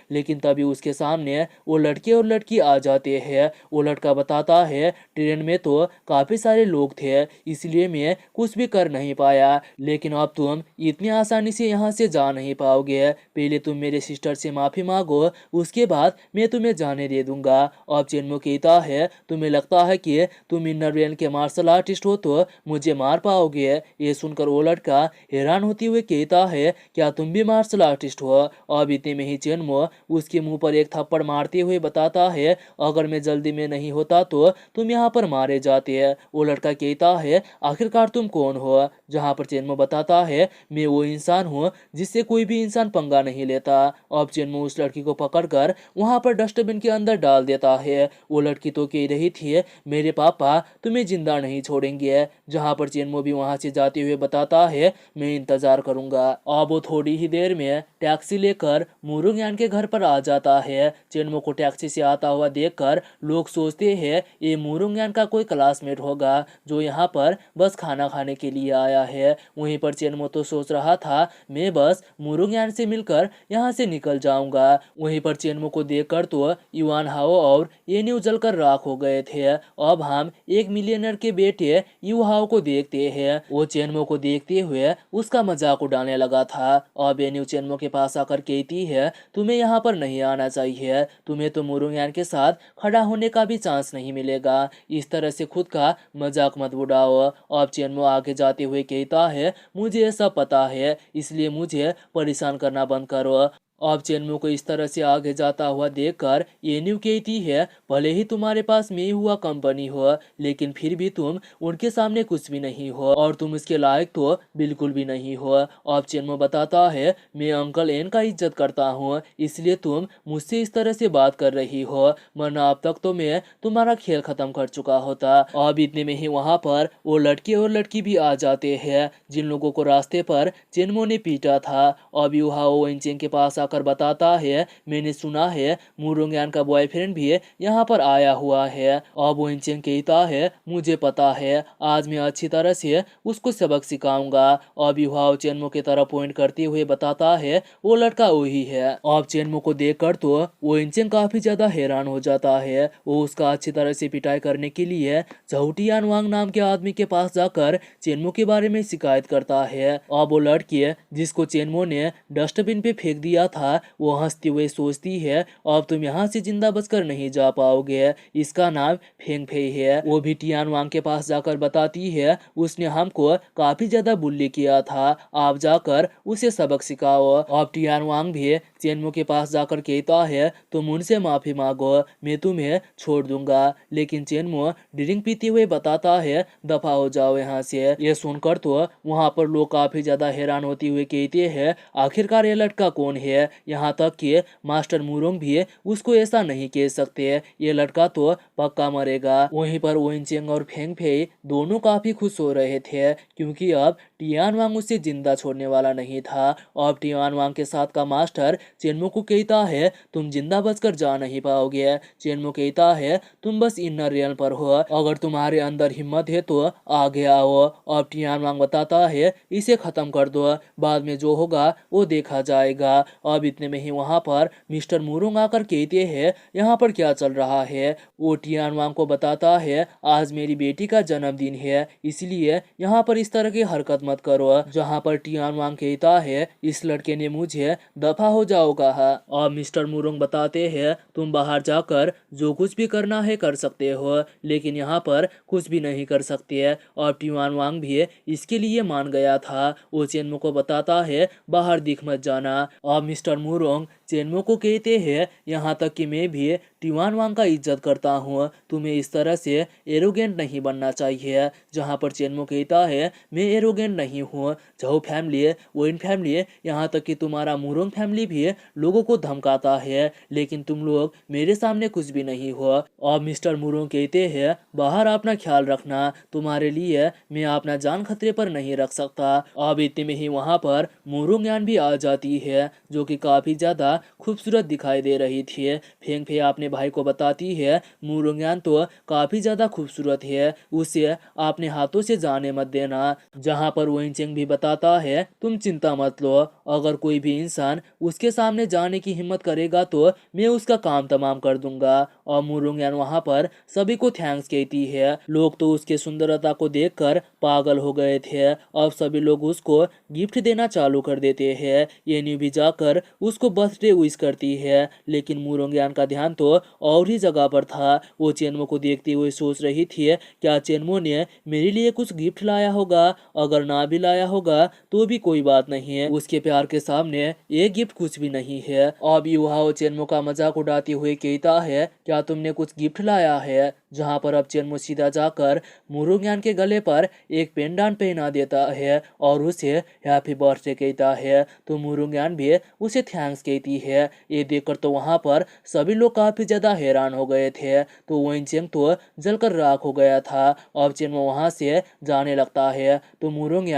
लेकिन तभी उसके सामने वो लड़के और लड़की आ जाते हैं। वो लड़का बताता है ट्रेन में तो काफी सारे लोग थे, इसलिए मैं कुछ भी कर नहीं पाया, लेकिन अब तुम इतनी आसानी से यहाँ से जा नहीं पाओगे। पहले तुम मेरे सिस्टर से माफी मांगो, उसके बाद मैं तुम्हें जाने दे दूंगा। अब चेनमो कहता है तुम्हें लगता है कि तुम इनर रेल के मार्शल आर्टिस्ट हो तो मुझे मार पाओगे। ये सुनकर वो लड़का हैरान होते हुए कहता है क्या तुम भी मार्शल आर्टिस्ट हो। अब इतने में ही चेनमो उसके मुंह पर एक थप्पड़ मारते हुए बताता है अगर मैं जल्दी में नहीं होता तो तुम यहाँ पर मारे जाते। वो लड़का कहता है आखिरकार तुम कौन हो। जहाँ पर चेनमो बताता है मैं वो इंसान हूँ जिससे कोई भी इंसान पंगा नहीं लेता। अब चेनमो उस लड़की को पकड़कर वहाँ पर डस्टबिन के अंदर डाल देता है। वो लड़की तो कह रही थी मेरे पापा तुम्हें जिंदा नहीं छोड़ेंगे। जहाँ पर चेनमो भी वहाँ से जाते हुए बताता है मैं इंतजार करूंगा। अब वो थोड़ी ही देर में टैक्सी लेकर मुरुंगयान के घर पर आ जाता है। चेनमो को टैक्सी से आता हुआ देखकर लोग सोचते हैं ये मुरुंगयान का कोई क्लासमेट होगा जो यहाँ पर बस खाना खाने के लिए आया है। वहीं पर चेनमो तो सोच रहा था मैं बस मुरुंगयान से मिलकर यहाँ से निकल जाऊंगा। वहीं पर चेनमो को देखकर तो युआन हाओ और येन्यू जलकर राख हो गए थे। अब हम एक मिलियनर के बेटे यू हाओ को देखते हैं। वो चेनमो को देखते हुए उसका मजाक उड़ाने लगा था। अब येन्यू चेनमो के पास आकर कहती है तुम्हें यहाँ पर नहीं आना चाहिए, तुम्हें तो मुरुंगयान के साथ खड़ा होने का भी चांस नहीं मिलेगा, इस तरह से खुद का मजाक मत उड़ाओ। अब चेनमो आगे जाते हुए कहता है मुझे ये सब पता है, इसलिए मुझे परेशान करना बंद करो। अब चेनमो को इस तरह से आगे जाता हुआ देखकर येन्यू कहती है भले ही तुम्हारे पास में हुआ कंपनी हो, लेकिन फिर भी तुम उनके सामने कुछ भी नहीं हो और तुम इसके लायक तो बिल्कुल भी नहीं हो। अब चेनमो बताता है मैं अंकल एन का इज्जत करता हूँ, इसलिए तुम मुझसे इस तरह से बात कर रही हो, वरना अब तक तो मैं तुम्हारा खेल खत्म कर चुका होता। अब इतने में ही वहाँ पर वो लड़के और लड़की भी आ जाते हैं जिन लोगों को रास्ते पर चेनमो ने पीटा था। अब यूहाओ वेनचेंग के पास आकर बताता है मैंने सुना है मुरुंगयान का बॉयफ्रेंड भी यहाँ पर आया हुआ है। अब वेनचेंग कहता है मुझे पता है, आज मैं अच्छी तरह से उसको सबक सिखाऊंगा। अब यूहाओ चेनमो की तरफ पॉइंट करते हुए बताता है वो लड़का वही है। अब चेनमो को देखकर तो वेनचेंग काफी ज्यादा हैरान हो जाता है। वो उसका अच्छी तरह से पिटाई करने के लिए झाउटियान वांग नाम के आदमी के पास जाकर चेनमो के बारे में शिकायत करता है। अब वो लड़की जिसको चेनमो ने डस्टबिन पे फेंक दिया था वो हंसते हुए सोचती है अब तुम यहाँ से जिंदा बचकर नहीं जा पाओगे, इसका नाम फेंग फेई है। वो भी टियान वांग के पास जाकर बताती है उसने हमको काफी ज्यादा बुल्ली किया था, आप जाकर उसे सबक सिखाओ। अब टियान वांग भी चेनमो के पास जाकर कहता है तुम उनसे माफी मांगो, मैं तुम्हें छोड़ दूंगा। लेकिन चेनमो ड्रिंक पीते हुए बताता है दफा हो जाओ यहाँ से। ये सुनकर तो वहाँ पर लोग काफी ज्यादा हैरान होते हुए कहते हैं आखिरकार ये लड़का कौन है, यहाँ तक कि मास्टर मुरोंग भी उसको ऐसा नहीं कह सकते, ये लड़का तो पक्का मरेगा। वहीं पर वेनचेंग और फेंग फेई दोनों काफी खुश हो रहे थे क्योंकि अब टियान वांग उसे जिंदा छोड़ने वाला नहीं था। अब टियान वांग के साथ का मास्टर चेनमो को कहता है तुम जिंदा बचकर जा नहीं पाओगे। चेनमो कहता है तुम बस इनर रियल पर हो, अगर तुम्हारे अंदर हिम्मत है तो आगे आओ। अब टियान वांग बताता है इसे खत्म कर दो, बाद में जो होगा वो देखा जाएगा। अब इतने में ही वहाँ पर मिस्टर मुरुंग आकर कहते हैं यहाँ पर क्या चल रहा है। वो टियान वांग को बताता है आज मेरी बेटी का जन्मदिन है, इसलिए यहाँ पर इस तरह की हरकत मत करो। जहाँ पर टियान वांग कहता है इस लड़के ने मुझे दफा हो जाओ कहा। अब मिस्टर मुरुंग बताते हैं तुम बाहर जाकर जो कुछ भी करना है कर सकते हो, लेकिन यहाँ पर कुछ भी नहीं कर सकते। और टियान वांग भी इसके लिए मान गया था। वो चेनमो को बताता है बाहर दिख मत जाना। अब मिस्टर मिस्टर मुरोंग चेनमो को कहते हैं, यहाँ तक कि मैं भी टिवान वांग का इज्जत करता हूँ, तुम्हें इस तरह से एरोगेंट नहीं बनना चाहिए। जहाँ पर चेनमो कहता है, मैं एरोगेंट नहीं हूँ, झाओ फैमिली, वोइन फैमिली, यहाँ तक कि तुम्हारा मुरोंग फैमिली भी लोगों को धमकाता है, लेकिन तुम लोग मेरे सामने कुछ भी नहीं हो। और मिस्टर मुरोंग कहते हैं, बाहर अपना ख्याल रखना, तुम्हारे लिए मैं अपना जान खतरे पर नहीं रख सकता। अब इतने में ही वहाँ पर मुरोंग भी आ जाती है, जो कि काफी ज्यादा खूबसूरत दिखाई दे रही थी। फेंग फे अपने भाई को बताती है, मुरोंग तो काफी ज्यादा खूबसूरत है, उसे अपने हाथों से जाने मत देना। जहाँ पर वोइनचेंग भी बताता है, तुम चिंता मत लो, अगर कोई भी इंसान उसके सामने जाने की हिम्मत करेगा तो मैं उसका काम तमाम कर दूंगा। और मुरोंग वहाँ पर सभी को थैंक्स कहती है। लोग तो उसके सुंदरता को देखकर पागल हो गए थे। अब सभी लोग उसको गिफ्ट देना चालू कर देते हैं। ये न्यू भी जाकर उसको बर्थडे विश करती है, लेकिन मुरोंग का ध्यान तो और ही जगह पर था। वो चेनमो को देखते हुए सोच रही थी, क्या चेनमो ने मेरे लिए कुछ गिफ्ट लाया होगा? अगर ना भी लाया होगा तो भी कोई बात नहीं है, उसके प्यार के सामने ये गिफ्ट कुछ भी नहीं है। अब युहाओ चेनमो का मजाक उड़ाते हुए कहता है, क्या तुमने कुछ गिफ्ट लाया है? जहाँ पर अब चेनमो सीधा जाकर मुरोंग के गले पर एक पेंडेंट पहना देता है और उसे हैप्पी बर्थडे कहता है। तो मुरोंग भी उसे थैंक्स कहती है। ये देखकर तो वहाँ पर सभी लोग काफी ज्यादा हैरान हो गए थे। तो वोइनचेंग तो जलकर राख हो गया था। अब चेनमो वहाँ से जाने लगता है तो मुरोंग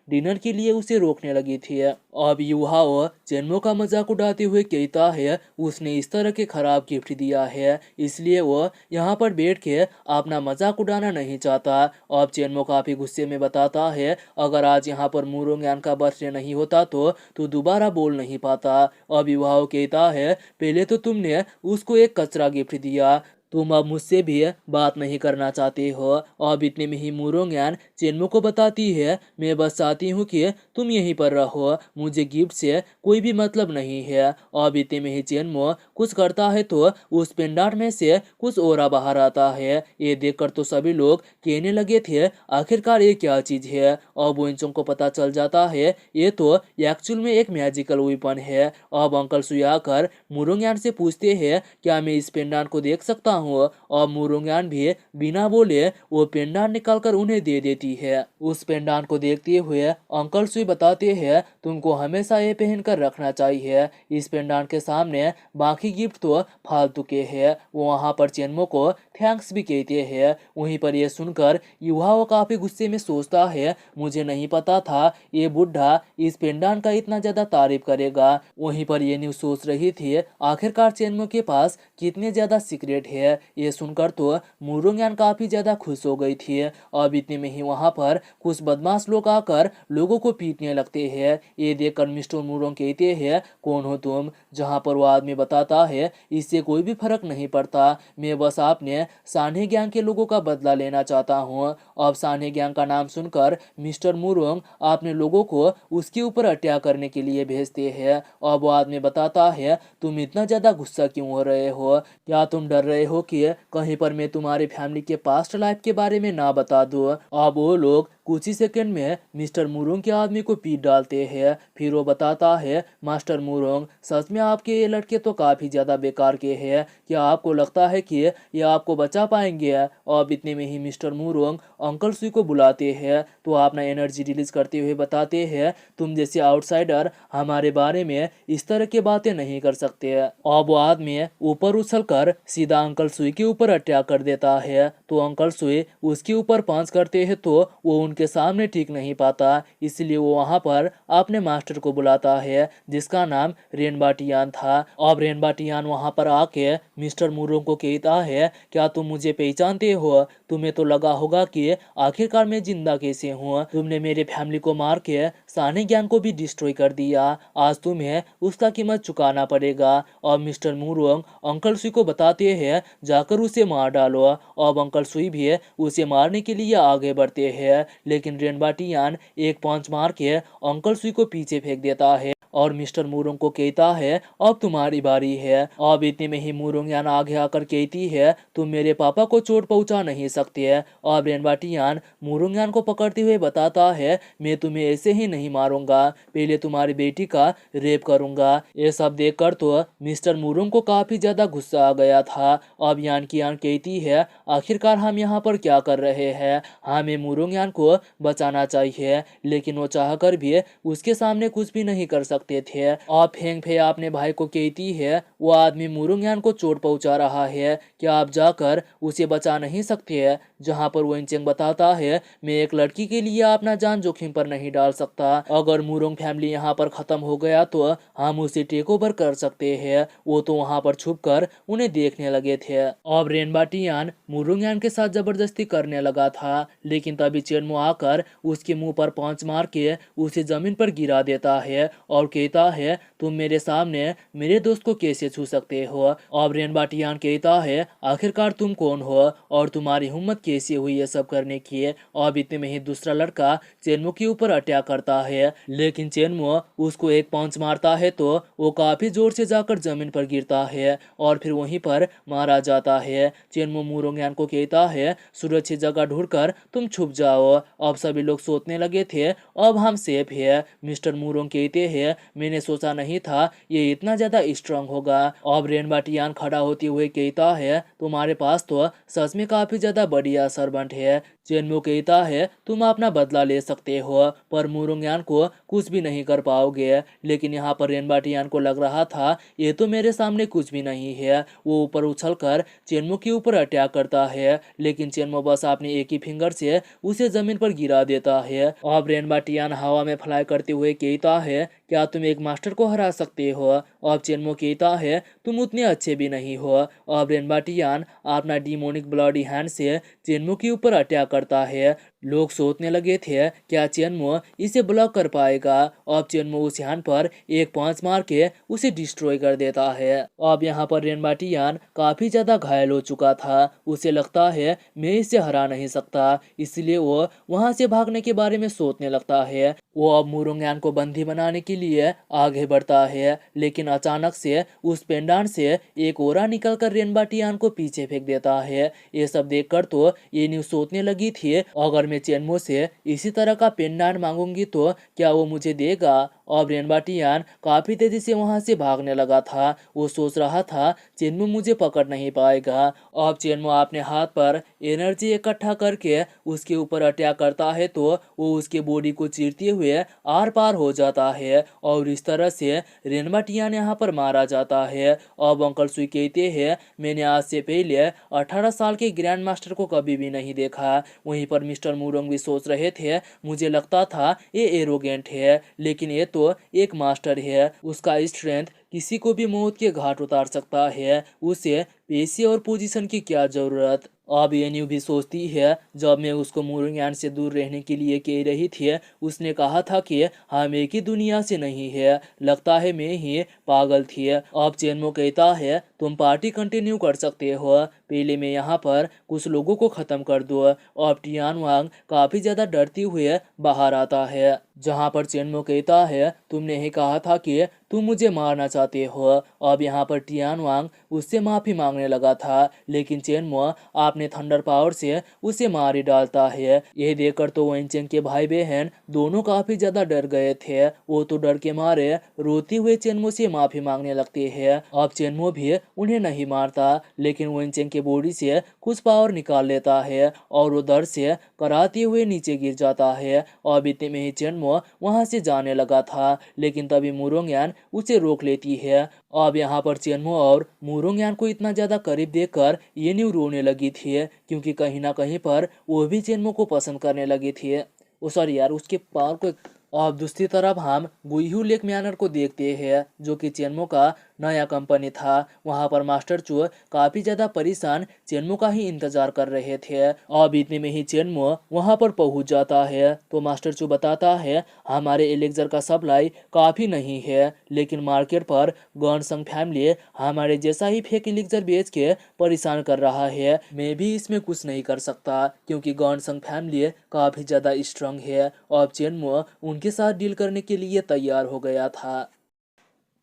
डिनर के लिए उसे रोकने लगी थी। अब युहाओ चेनमो का मजाक उड़ाते हुए कहता है, उसने इस तरह के खराब गिफ्ट दिया है, इसलिए वो यहाँ पर बैठ के अपना मजाक उड़ाना नहीं चाहता। अब चेनमो काफी गुस्से में बताता है, अगर आज यहाँ पर मुरोंग का बर्थडे नहीं होता तो दोबारा बोल नहीं पाता। अब युहाओ कहता है, पहले तो तुमने उसको एक कचरा गिफ्ट दिया, तुम अब मुझसे भी बात नहीं करना चाहते हो। अब इतने में ही मुरोंग चेनमो को बताती है, मैं बस चाहती हूँ कि तुम यहीं पर रहो, मुझे गिफ्ट से कोई भी मतलब नहीं है। अब इतने में ही चेनमो कुछ करता है तो उस पेंडेंट में से कुछ ओरा बाहर आता है। ये देखकर तो सभी लोग कहने लगे थे, आखिरकार ये क्या चीज है। अब वोइनचोंग को पता चल जाता है, ये तो एक्चुअल में एक मैजिकल वेपन है। अब अंकल सुई आकर मुरोंग से पूछते हैं, क्या मैं इस पेंडेंट को देख सकता हूँ? और मुरोंग भी बिना बोले वो पेंडेंट निकालकर उन्हें दे देती है। उस पेंडेंट को देखते हुए अंकल सुई बताते हैं, तुमको हमेशा ये पहनकर रखना चाहिए, इस पेंडेंट के सामने बाकी गिफ्ट तो फालतू के हैं। वो वहाँ पर चेनमो को थैंक्स भी कहते हैं। वहीं पर यह सुनकर युहाओ काफी गुस्से में सोचता है, मुझे नहीं पता था ये बुढ़ा इस पेंडेंट का इतना ज्यादा तारीफ करेगा। वहीं पर ये न्यूज सोच रही थी, आखिरकार चेनमो के पास कितने ज्यादा सीक्रेट है। ये सुनकर तो मुरोंग काफी ज्यादा खुश हो गई थी। अब इतने में ही वहाँ पर कुछ बदमाश लोग आकर लोगों को पीटने लगते हैं। ये देखकर मिस्टर मुरोंग कहते हैं, कौन हो तुम? जहाँ पर वो आदमी बताता है, इससे कोई भी फर्क नहीं पड़ता, मैं बस आपने सान्हे गैंग के लोगों का बदला लेना चाहता हूँ। अब सान्हे गैंग का नाम सुनकर मिस्टर मुरोंग अपने लोगों को उसके ऊपर अटैक करने के लिए भेजते हैं। अब वो आदमी बताता है, तुम इतना ज्यादा गुस्सा क्यों हो रहे हो? क्या तुम डर रहे हो कि कहीं पर मैं तुम्हारी फैमिली के पास्ट लाइफ के बारे में ना बता दूं? अब वो लोग कुछ ही सेकंड में मिस्टर मुरोंग के आदमी को पीट डालते हैं। फिर वो बताता है, मास्टर मुरोंग, सच में आपके ये लड़के तो काफी ज्यादा बेकार के हैं, क्या आपको लगता है कि ये आपको बचा पाएंगे? अब इतने में ही मिस्टर मुरोंग अंकल सुई को बुलाते हैं तो अपना एनर्जी रिलीज करते हुए बताते हैं, तुम जैसे आउटसाइडर हमारे बारे में इस तरह की बातें नहीं कर सकते। अब वो आदमी ऊपर उछलकर सीधा अंकल सुई के ऊपर अटैक कर देता है। तो अंकल सुई उसके ऊपर पंच करते हैं तो वो उनके सामने ठीक नहीं पाता, इसलिए वो वहां पर अपने मास्टर को बुलाता है, जिसका नाम रेनबाटियान था। अब रेनबाटियान वहां पर आके मिस्टर मुरोंग को कहता है, क्या तुम मुझे पहचानते हो? तुम्हें तो लगा होगा कि आखिरकार मैं जिंदा कैसे हूँ, तुमने मेरे फैमिली को मार के साने गैंग को भी डिस्ट्रॉय कर दिया, आज तुम्हें उसका कीमत चुकाना पड़ेगा। और मिस्टर मुरोंग अंकल सुई को बताते हैं, जाकर उसे मार डालो। अब अंकल सुई भी उसे मारने के लिए आगे बढ़ते हैं, लेकिन रेनबाटियान एक पंच मार के अंकल सुई को पीछे फेंक देता है और मिस्टर मुरोंग को कहता है अब तुम्हारी बारी है। अब इतने में ही मुरोंग आगे आकर कहती है तुम मेरे पापा को चोट पहुंचा नहीं सकते है। अब रेनबाटियान मुरोंग को पकड़ते हुए बताता है मैं तुम्हें ऐसे ही नहीं मारूंगा, पहले तुम्हारी बेटी का रेप करूंगा। ये सब देखकर तो मिस्टर मुरोंग को काफी ज्यादा गुस्सा आ गया था। अब यान की यान कहती है आखिरकार हम यहाँ पर क्या कर रहे हैं, हमें मुरोंग को बचाना चाहिए, लेकिन वो चाहकर भी उसके सामने कुछ भी नहीं कर सकते थे। अब फेंग फे अपने भाई को कहती है वो आदमी मुरोंग को चोट पहुंचा रहा है, क्या आप जाकर उसे बचा नहीं सकते हैं। जहाँ पर वेनचेंग बताता है मैं एक लड़की के लिए अपना जान जोखिम पर नहीं डाल सकता, अगर मुरोंग फैमिली यहाँ पर खत्म हो गया तो हम उसे टेक ओवर कर सकते हैं। वो तो वहाँ पर छुप कर उन्हें देखने लगे थे। अब रेनबाटियान मुरोंग के साथ जबरदस्ती करने लगा था, लेकिन तभी चेनमो आकर उसके मुंह पर पंच मार के उसे जमीन पर गिरा देता है और कहता है तुम मेरे सामने मेरे दोस्त को कैसे छू सकते हो। अब रेनबाटियान कहता है आखिरकार तुम कौन हो और तुम्हारी हिम्मत कैसे हुई ये सब करने की। अब इतने में ही दूसरा लड़का चेनमो के ऊपर अटैक करता है, लेकिन चेनमो उसको एक पंच मारता है तो वो काफी जोर से जाकर जमीन पर गिरता है और फिर वहीं पर मारा जाता है। चेनमो मुरोंग को कहता है सुरक्षित जगह ढूंढकर तुम छुप जाओ। अब सभी लोग सोचने लगे थे अब हम सेफ है। मिस्टर मुरोंग कहते हैं मैंने सोचा नहीं था ये इतना ज्यादा स्ट्रांग होगा। अब रेनबाटियान खड़ा होते हुए कहता है तुम्हारे पास तो सच में काफी ज्यादा बढ़िया सर्वेंट है। चेनमो कहता है तुम अपना बदला ले सकते हो पर मुरोंग को कुछ भी नहीं कर पाओगे, लेकिन यहाँ पर रेनबाटियान को लग रहा था ये तो मेरे सामने कुछ भी नहीं है। वो ऊपर उछलकर चेनमो के ऊपर अटैक करता है, लेकिन चेनमो बस अपने एक ही फिंगर से उसे जमीन पर गिरा देता है। अब रेनबाटियान हवा में फ्लाई करते हुए कहता है क्या तुम एक मास्टर को हरा सकते हो। अब चेनमो कहता है तुम उतने अच्छे भी नहीं हो। अब रेनबाटियान अपना डीमोनिक ब्लडी हैंड से चेनमो के ऊपर अटैक करता है। लोग सोचने लगे थे क्या चेनमो इसे ब्लॉक कर पाएगा। अब चेनमो उस हैंड पर एक पंच मार के उसे डिस्ट्रॉय कर देता है। अब यहाँ पर रेनबाटियान काफी ज्यादा घायल हो चुका था, उसे लगता है मैं इसे हरा नहीं सकता, इसलिए वो वहां से भागने के बारे में सोचने लगता है। वो अब मुरोंग को बंदी बनाने के लिए आगे बढ़ता है, लेकिन अचानक से उस पेंडांट से एक ओरा निकलकर रेनबाटियान को पीछे फेंक देता है। ये सब देखकर तो ये न्यूज सोचने लगी थी अगर मैं चेनमो से इसी तरह का पेंडांट मांगूंगी तो क्या वो मुझे देगा। अब रेनबाटियान काफी तेजी से वहां से भागने लगा था, वो सोच रहा था चेनमो मुझे पकड़ नहीं पाएगा। अब चेनमो अपने हाथ पर एनर्जी इकट्ठा करके उसके ऊपर अटैक करता है तो वो उसके बॉडी को चीरते हुए आर पार हो जाता है और इस तरह से रेनबाटियान यहाँ पर मारा जाता है। अब अंकल सुई कहते हैं मैंने आज से पहले 18 साल के ग्रैंड मास्टर को कभी भी नहीं देखा। वहीं पर मिस्टर मुरोंग भी सोच रहे थे मुझे लगता था ये एरोगेंट है, लेकिन ये तो एक मास्टर है, उसका स्ट्रेंथ किसी को भी मौत के घाट उतार सकता है, उसे पैसे और पोजीशन की क्या जरूरत। अब एन्यू भी सोचती है जब मैं उसको मुरोंग से दूर रहने के लिए कह रही थी उसने कहा था कि हम एक ही दुनिया से नहीं है, लगता है मैं ही पागल थी। अब चेनमो कहता है तुम पार्टी कंटिन्यू कर सकते हो, पहले मैं यहाँ पर कुछ लोगों को खत्म कर दो। अब टियान वांग काफी ज्यादा डरती हुए बाहर आता है, जहाँ पर चेनमो कहता है तुमने ही कहा था कि तुम मुझे मारना चाहते हो। अब यहाँ पर टियान वांग उससे माफी मांगने लगा था, लेकिन चेनमो अपने थंडर पावर से उसे मार ही डालता है। यह देखकर तो वेनचेंग के भाई बहन दोनों काफी ज्यादा डर गए थे, वो तो डर के मारे रोते हुए चेनमो से माफी मांगने लगते हैं। अब चेनमो भी उन्हें नहीं मारता, लेकिन वेनचेंग के बॉडी से कुछ पावर निकाल लेता है और वो दर्द से कराते हुए नीचे गिर जाता है। अब इतने में ही चेनमो वहां से जाने लगा था, लेकिन तभी मुरोंग उसे रोक लेती है। अब यहाँ पर चेनमो और मुरोंग को इतना ज्यादा करीब देखकर ये न्यू रोने लगी थी, क्योंकि कहीं ना कहीं पर वो भी चेनमो को पसंद करने लगी थी। ओ सॉरी यार, उसके पावर को। अब दूसरी तरफ हम गुइहू लेक मैनर को देखते हैं, जो कि चेनमो का नया कंपनी था। वहां पर मास्टर चो काफी ज्यादा परेशान चेनमो का ही इंतजार कर रहे थे। अब इतने में ही चेनमो वहां पर पहुंच जाता है तो मास्टर चो बताता है हमारे एलेक्जर का सप्लाई काफी नहीं है, लेकिन मार्केट पर गॉनसंग फैमिली हमारे जैसा ही फेक एलेक्जर बेच के परेशान कर रहा है। मैं भी इसमें कुछ नहीं कर सकता क्योंकि गॉनसंग फैमिली काफी ज्यादा स्ट्रांग है। अब चेनमो उनके साथ डील करने के लिए तैयार हो गया था।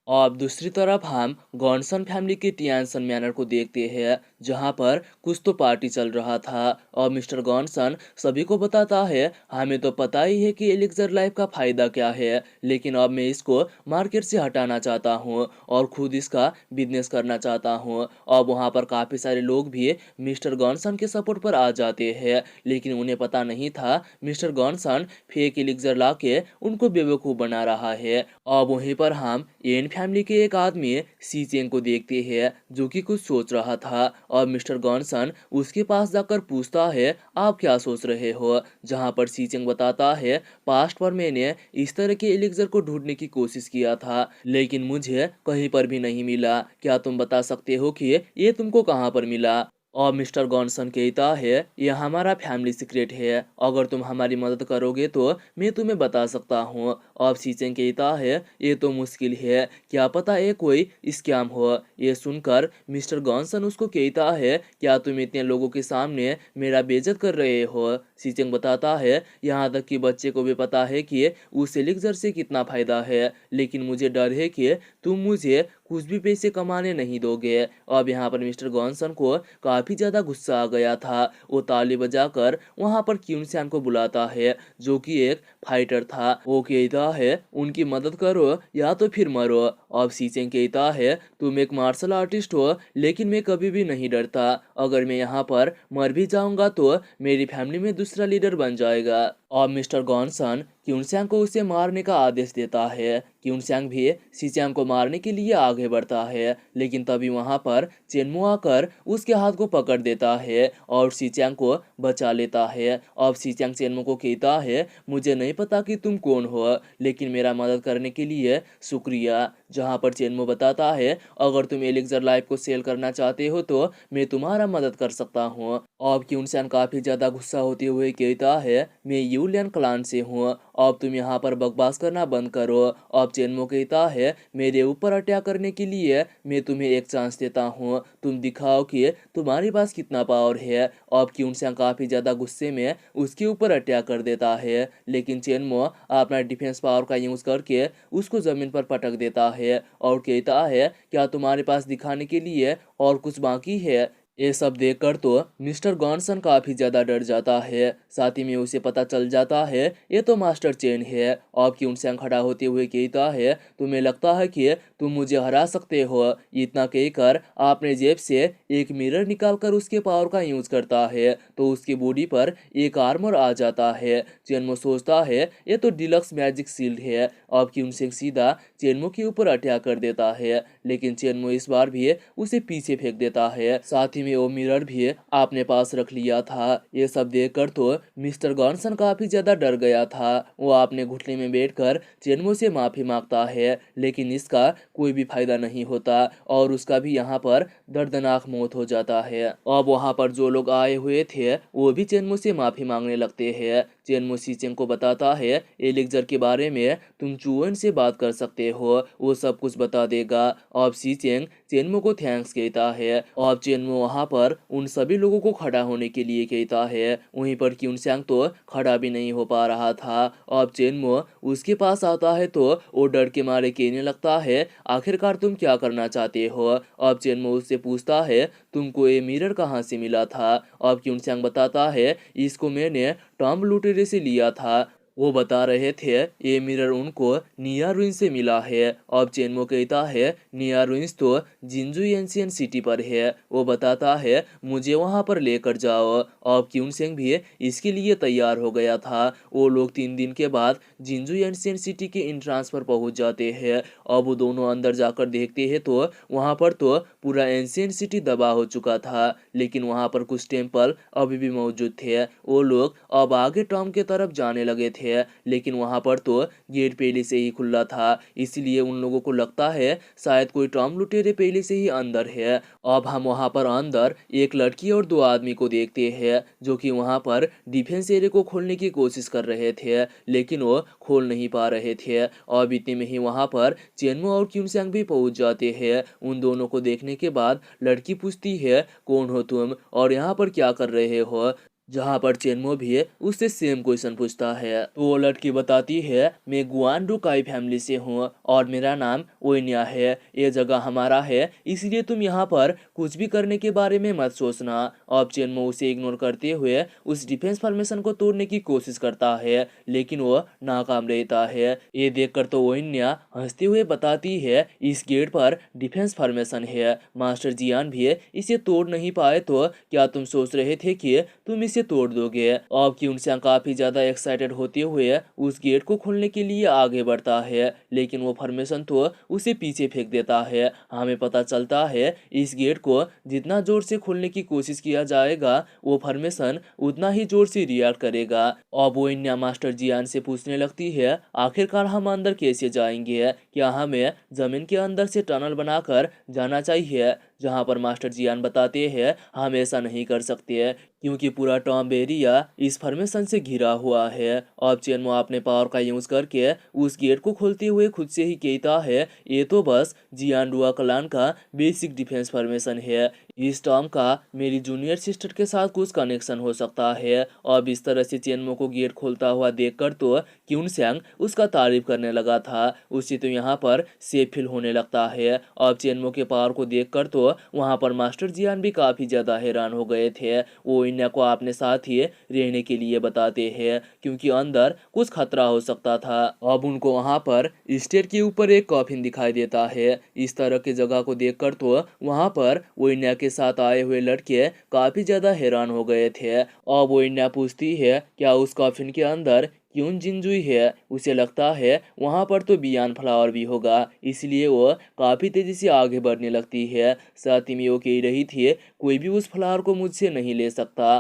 और अब दूसरी तरफ हम गॉनसन फैमिली के टियानसन मैनर को देखते हैं, जहां पर कुछ तो पार्टी चल रहा था और मिस्टर गॉनसन सभी को बताता है, हमें तो पता ही है कि एलिक्सर लाइफ का फायदा क्या है, लेकिन अब मैं इसको मार्केट से हटाना चाहता हूँ और खुद इसका बिजनेस करना चाहता हूँ। और वहाँ पर काफ़ी सारे लोग भी मिस्टर गॉनसन के सपोर्ट पर आ जाते हैं, लेकिन उन्हें पता नहीं था मिस्टर गॉनसन फेक एलिक्सर ला के उनको बेवकूफ़ बना रहा है। और वहीं पर हम एन फैमिली के एक आदमी सी चेंग को देखते हैं, जो कि कुछ सोच रहा था और मिस्टर गॉनसन उसके पास जाकर पूछता है, आप क्या सोच रहे हो। जहां पर सी चेंग बताता है, पास्ट पर मैंने इस तरह के एलिक्सर को ढूंढने की कोशिश किया था, लेकिन मुझे कहीं पर भी नहीं मिला। क्या तुम बता सकते हो कि ये तुमको कहाँ पर मिला। और मिस्टर गॉनसन कहता है, ये हमारा फैमिली सीक्रेट है, अगर तुम हमारी मदद करोगे तो मैं तुम्हें बता सकता हूँ। और शीचेन कहता है, ये तो मुश्किल है, क्या पता ये कोई स्कैम हो। ये सुनकर मिस्टर गॉनसन उसको कहता है, क्या तुम इतने लोगों के सामने मेरा बेइज्जत कर रहे हो। शीचेन बताता है, यहाँ तक कि बच्चे को भी पता है कि उस एलिक्सर से कितना फायदा है, लेकिन मुझे डर है कि तुम मुझे कुछ भी पैसे कमाने नहीं दोगे। अब यहाँ पर मिस्टर गॉनसन को काफी ज्यादा गुस्सा आ गया था। वो ताली बजाकर वहां पर क्यून सैन को बुलाता है, जो कि एक फाइटर था। वो कहता है, उनकी मदद करो या तो फिर मरो। अब सीचेंग कहता है, तुम एक मार्शल आर्टिस्ट हो, लेकिन मैं कभी भी नहीं डरता। अगर मैं यहाँ पर मर भी जाऊंगा तो मेरी फैमिली में दूसरा लीडर बन जाएगा। और मिस्टर गॉनसन क्यूनसैंग को उसे मारने का आदेश देता है। क्यूनसैंग भी सीचैंग को मारने के लिए आगे बढ़ता है, लेकिन तभी वहां पर चेनमो आकर उसके हाथ को पकड़ देता है और सीचैंग को बचा लेता है। अब सीचैंग चेनमो को कहता है, मुझे नहीं पता कि तुम कौन हो, लेकिन मेरा मदद करने के लिए शुक्रिया। जहां पर चेनमो बताता है, अगर तुम एलिक्सर लाइफ को सेल करना चाहते हो तो मैं तुम्हारा मदद कर सकता हूँ। अब क्यूनसैन काफी ज्यादा गुस्सा होते हुए कहता है, मैं यूलियन क्लान से हूँ, अब तुम यहाँ पर बकवास करना बंद करो। अब चेनमो कहता है, मेरे ऊपर अटैक करने के लिए मैं तुम्हें एक चांस देता हूँ, तुम दिखाओ कि तुम्हारे पास कितना पावर है। अब क्यूनसैन काफी ज्यादा गुस्से में उसके ऊपर अटैक कर देता है, लेकिन चेनमो अपना डिफेंस पावर का यूज करके उसको जमीन पर पटक देता है और कहता है, क्या तुम्हारे पास दिखाने के लिए और कुछ बाकी है। ये सब देखकर तो मिस्टर गॉनसन काफी ज्यादा डर जाता है। साथ ही में उसे पता चल जाता है, ये तो मास्टर चेन है। अब क्यूनसैंग खड़ा होते हुए कहता है, तुम्हें लगता है कि तुम मुझे हरा सकते हो। इतना कहकर आपने जेब से एक मिरर निकालकर उसके पावर का यूज करता है, तो उसकी बॉडी पर एक आर्मर आ जाता है। चेनमो सोचता है, ये तो डिलक्स मैजिक शील्ड है। अब क्यूनसैंग सीधा चेनमो के ऊपर अटैक कर देता है, लेकिन चेनमो इस बार भी उसे पीछे फेंक देता है। साथ ही में वो मिरर भी आपने पास रख लिया था। ये सब देखकर तो मिस्टर गॉनसन काफी ज्यादा डर गया था। वो आपने घुटने में बैठकर चेनमो से माफी मांगता है, लेकिन इसका कोई भी फायदा नहीं होता और उसका भी यहाँ पर दर्दनाक मौत हो जाता है। अब वहाँ पर जो लोग आए हुए थे वो भी चेनमो से माफी मांगने लगते हैं। चेनमो सीचेंग को बताता है, एलिक्सर के बारे में तुम चुवन से बात कर सकते हो, वो सब कुछ बता देगा। अब सीचेंग चेनमो को थैंक्स कहता है। अब चेनमो वहाँ पर उन सभी लोगों को खड़ा होने के लिए कहता है। वहीं पर क्यूनसैंग तो खड़ा भी नहीं हो पा रहा था। अब चेनमो उसके पास आता है तो वो डर के मारे कहने लगता है, आखिरकार तुम क्या करना चाहते हो। अब चेनमो उससे पूछता है, तुमको ये मिरर कहाँ से मिला था। अब क्यूनसैंग बताता है, इसको मैंने टॉम लुटेरे से लिया था। वो बता रहे थे ये मिरर उनको निया रुइंस से मिला है। अब चेनमो कहता है, निया रुइंस तो जिंजू एंशियंट सिटी पर है। वो बताता है, मुझे वहां पर लेकर जाओ। अब क्यूनसेंग भी इसके लिए तैयार हो गया था। वो लोग 3 दिन के बाद जिंजू एंशियंट सिटी के इंट्रांस पर पहुंच जाते हैं। अब वो दोनों अंदर जाकर देखते हैं तो वहां पर तो पूरा एंशियंट सिटी दबा हो चुका था, लेकिन वहां पर कुछ टेम्पल अभी भी मौजूद थे। वो लोग अब आगे टॉम के तरफ जाने लगे थे, लेकिन वहां पर तो गेट पहले से ही खुला था, इसलिए उन लोगों को लगता है शायद कोई टॉम लुटेरे पहले से ही अंदर है। अब हम वहां पर अंदर एक लड़की और 2 आदमी को देखते हैं, जो कि वहां पर डिफेंस एरिया को खोलने की कोशिश कर रहे थे, लेकिन वो खोल नहीं पा रहे थे। अब इतने में ही वहां पर चेनमो और क्यूनसैंग भी पहुंच जाते हैं। उन दोनों को देखने के बाद लड़की पूछती है, कौन हो तुम और यहाँ पर क्या कर रहे हो। जहाँ पर चेनमो भी उससे सेम क्वेश्चन पूछता है। तो वो लड़की बताती है, मैं गुआन डुकाई फैमिली से हूँ और मेरा नाम ओइन्या है, ये जगह हमारा है, इसलिए तुम यहाँ पर कुछ भी करने के बारे में मत सोचना। अब चेनमो उसे इग्नोर करते हुए उस डिफेंस फॉर्मेशन को तोड़ने की कोशिश करता है, लेकिन वो नाकाम रहता है। ये देखकर तो ओइन्या हंसते हुए बताती है, इस गेट पर डिफेंस फॉर्मेशन है, मास्टर जियान भी इसे तोड़ नहीं पाए, तो क्या तुम सोच रहे थे कि तुम इसे तोड़ दोगे? अब क्यूनसेंग काफी ज्यादा एक्साइटेड होते हुए उस गेट को खोलने के लिए आगे बढ़ता है, लेकिन वो फॉर्मेशन तो उसे पीछे फेंक देता है। हमें पता चलता है इस गेट को जितना जोर से खोलने की कोशिश किया जाएगा वो फॉर्मेशन उतना ही जोर से रिएक्ट करेगा। अब वो इन्या मास्टर जियान से पूछने लगती है, आखिरकार हम अंदर कैसे जाएंगे? क्या हमें जमीन के अंदर से टनल बनाकर जाना चाहिए? जहाँ पर मास्टर जियान बताते हैं, हम ऐसा नहीं कर सकते क्योंकि पूरा टॉम एरिया इस फॉर्मेशन से घिरा हुआ है। अब चेनमो अपने पावर का यूज करके उस गेट को खोलते हुए खुद से ही कहता है, ये तो बस जियान डुआ क्लान का बेसिक डिफेंस फॉर्मेशन है, इस टॉम का मेरी जूनियर सिस्टर के साथ कुछ कनेक्शन हो सकता है। अब इस तरह से चेनमो को गेट खोलता हुआ देखकर तो क्यूनसेंग उसका तारीफ करने लगा था, उसे तो यहाँ पर सेफ फील होने लगता है। अब चेनमो के पावर को देखकर तो वहाँ पर मास्टर जियान भी काफी ज्यादा हैरान हो गए थे। वो इन्या को अपने साथ ही रहने के लिए बताते हैं क्योंकि अंदर कुछ खतरा हो सकता था। अब उनको वहाँ पर स्टेट के ऊपर एक कॉफिन दिखाई देता है। इस तरह की जगह को देखकर तो वहाँ पर वो इन्या के साथ आए हुए लड़के काफी ज्यादा हैरान हो गए थे। अब वो इन्या पूछती है, क्या उस कॉफिन के अंदर क्यून जिनजुई है? उसे लगता है वहां पर तो बियान फ्लावर भी होगा, इसलिए वो काफी तेजी से आगे बढ़ने लगती है। साथ ही में वो कह रही थी, कोई भी उस फ्लावर को मुझसे नहीं ले सकता।